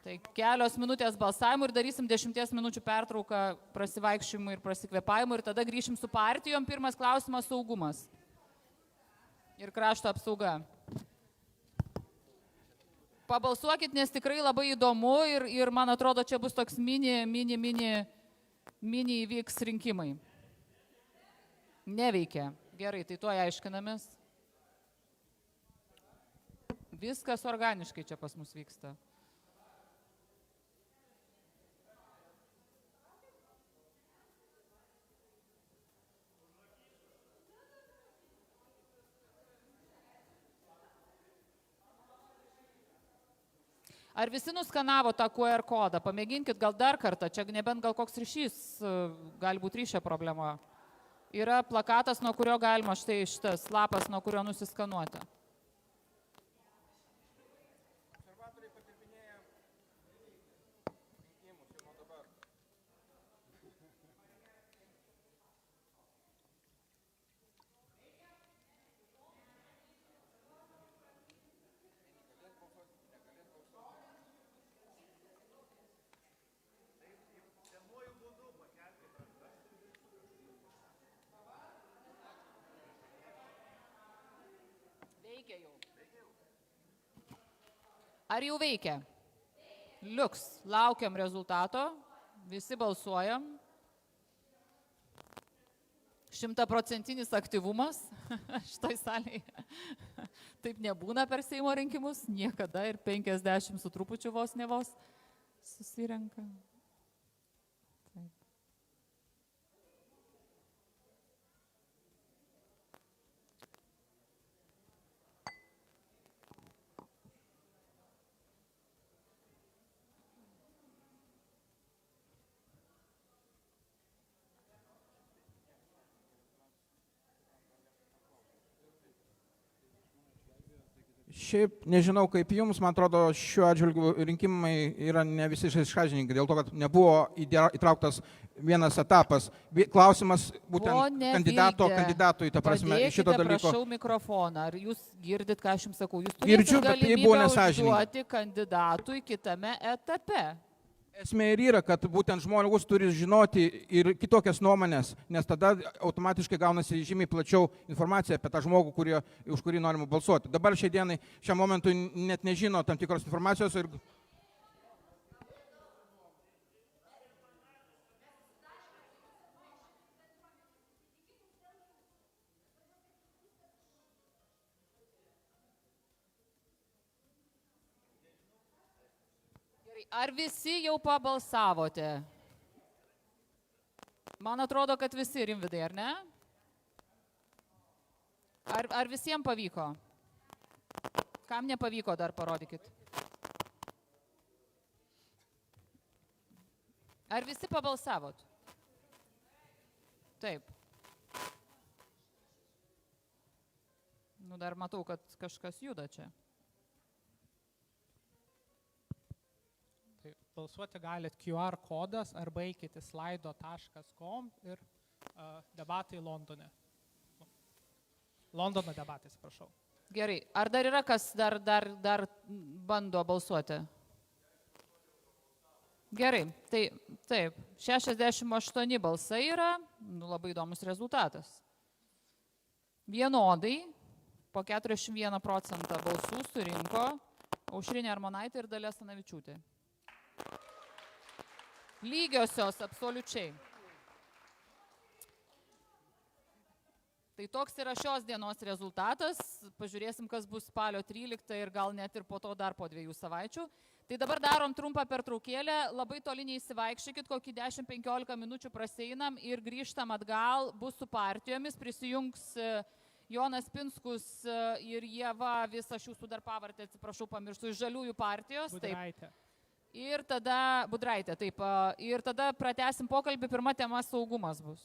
Tai kelios minutės balsavimų ir darysim 10 minučių pertrauką prasivaikščiojimui ir prasikvėpavimui ir tada grįšim su partijom. Pirmas klausimas - saugumas ir krašto apsauga. Pabalsuokit, nes tikrai labai įdomu ir man atrodo, čia bus toks mini įvyks rinkimai. Neveikia. Gerai, tai tuo aiškinamės. Viskas organiškai čia pas mus vyksta. Ar visi nuskanavo tą QR kodą? Pamėginkit gal dar kartą, čia nebent gal koks ryšys, gali būti ryšio problema. Yra plakatas, nuo kurio galima, štai šitas lapas, nuo kurio nusiskanuoti. Ar jau veikia? Liuks, laukiam rezultato, visi balsuojam. 100% aktyvumas šitoj salėje. Taip nebūna per Seimo rinkimus, niekada ir 50 su trupučiu vos ne vos susirenka. Taip.
Šiaip nežinau kaip jums, man atrodo, šiuo atžvilgiu rinkimai yra ne visi sąžiningi, dėl to, kad nebuvo įtrauktas vienas etapas. Klausimas būtent kandidatui, ta prasme, šito dalyko.
Prašau mikrofoną, ar jūs girdit, ką aš jums sakau? Jūs turėsite galimybę užduoti kandidatui kitame etape.
Esmė ir yra, kad būtent žmogus turi žinoti ir kitokias nuomonės, nes tada automatiškai gaunasi žymiai plačiau informacija apie tą žmogų, už kurį norima balsuoti. Dabar šiai dienai, šiam momentui net nežino tam tikros informacijos ir...
Ar visi jau pabalsavote? Man atrodo, kad visi, Rimvidai, ar ne? Ar visiems pavyko? Kam nepavyko, dar parodykit. Ar visi pabalsavot? Taip. Nu, dar matau, kad kažkas juda čia.
Balsuoti galite QR kodas arba eikite slido.com ir debatai Londone. Londono debatai, prašau.
Gerai, ar dar yra kas dar bando balsuoti? Gerai, tai taip, 68 balsai yra, labai įdomus rezultatas. Vienodai, po 41% balsų surinko Aušrinė Armonaitė ir Dalia Asanavičiūtė. Lygiosios absoliučiai. Tai toks yra šios dienos rezultatas. Pažiūrėsim, kas bus spalio 13 ir gal net ir po to dar po 2 savaičių. Tai dabar darom trumpą pertraukėlę. Labai toli neįsivaikščiokit, kokį 10-15 minučių praseinam ir grįžtam atgal. Bus su partijomis, prisijungs Jonas Pinskus ir Ieva, visą aš jūsų dar pavardę, atsiprašau, pamirštu, iš Žaliųjų partijos.
Budraitė.
Ir tada Budraitė, taip. Ir tada pratęsim pokalbį, pirma tema saugumas bus.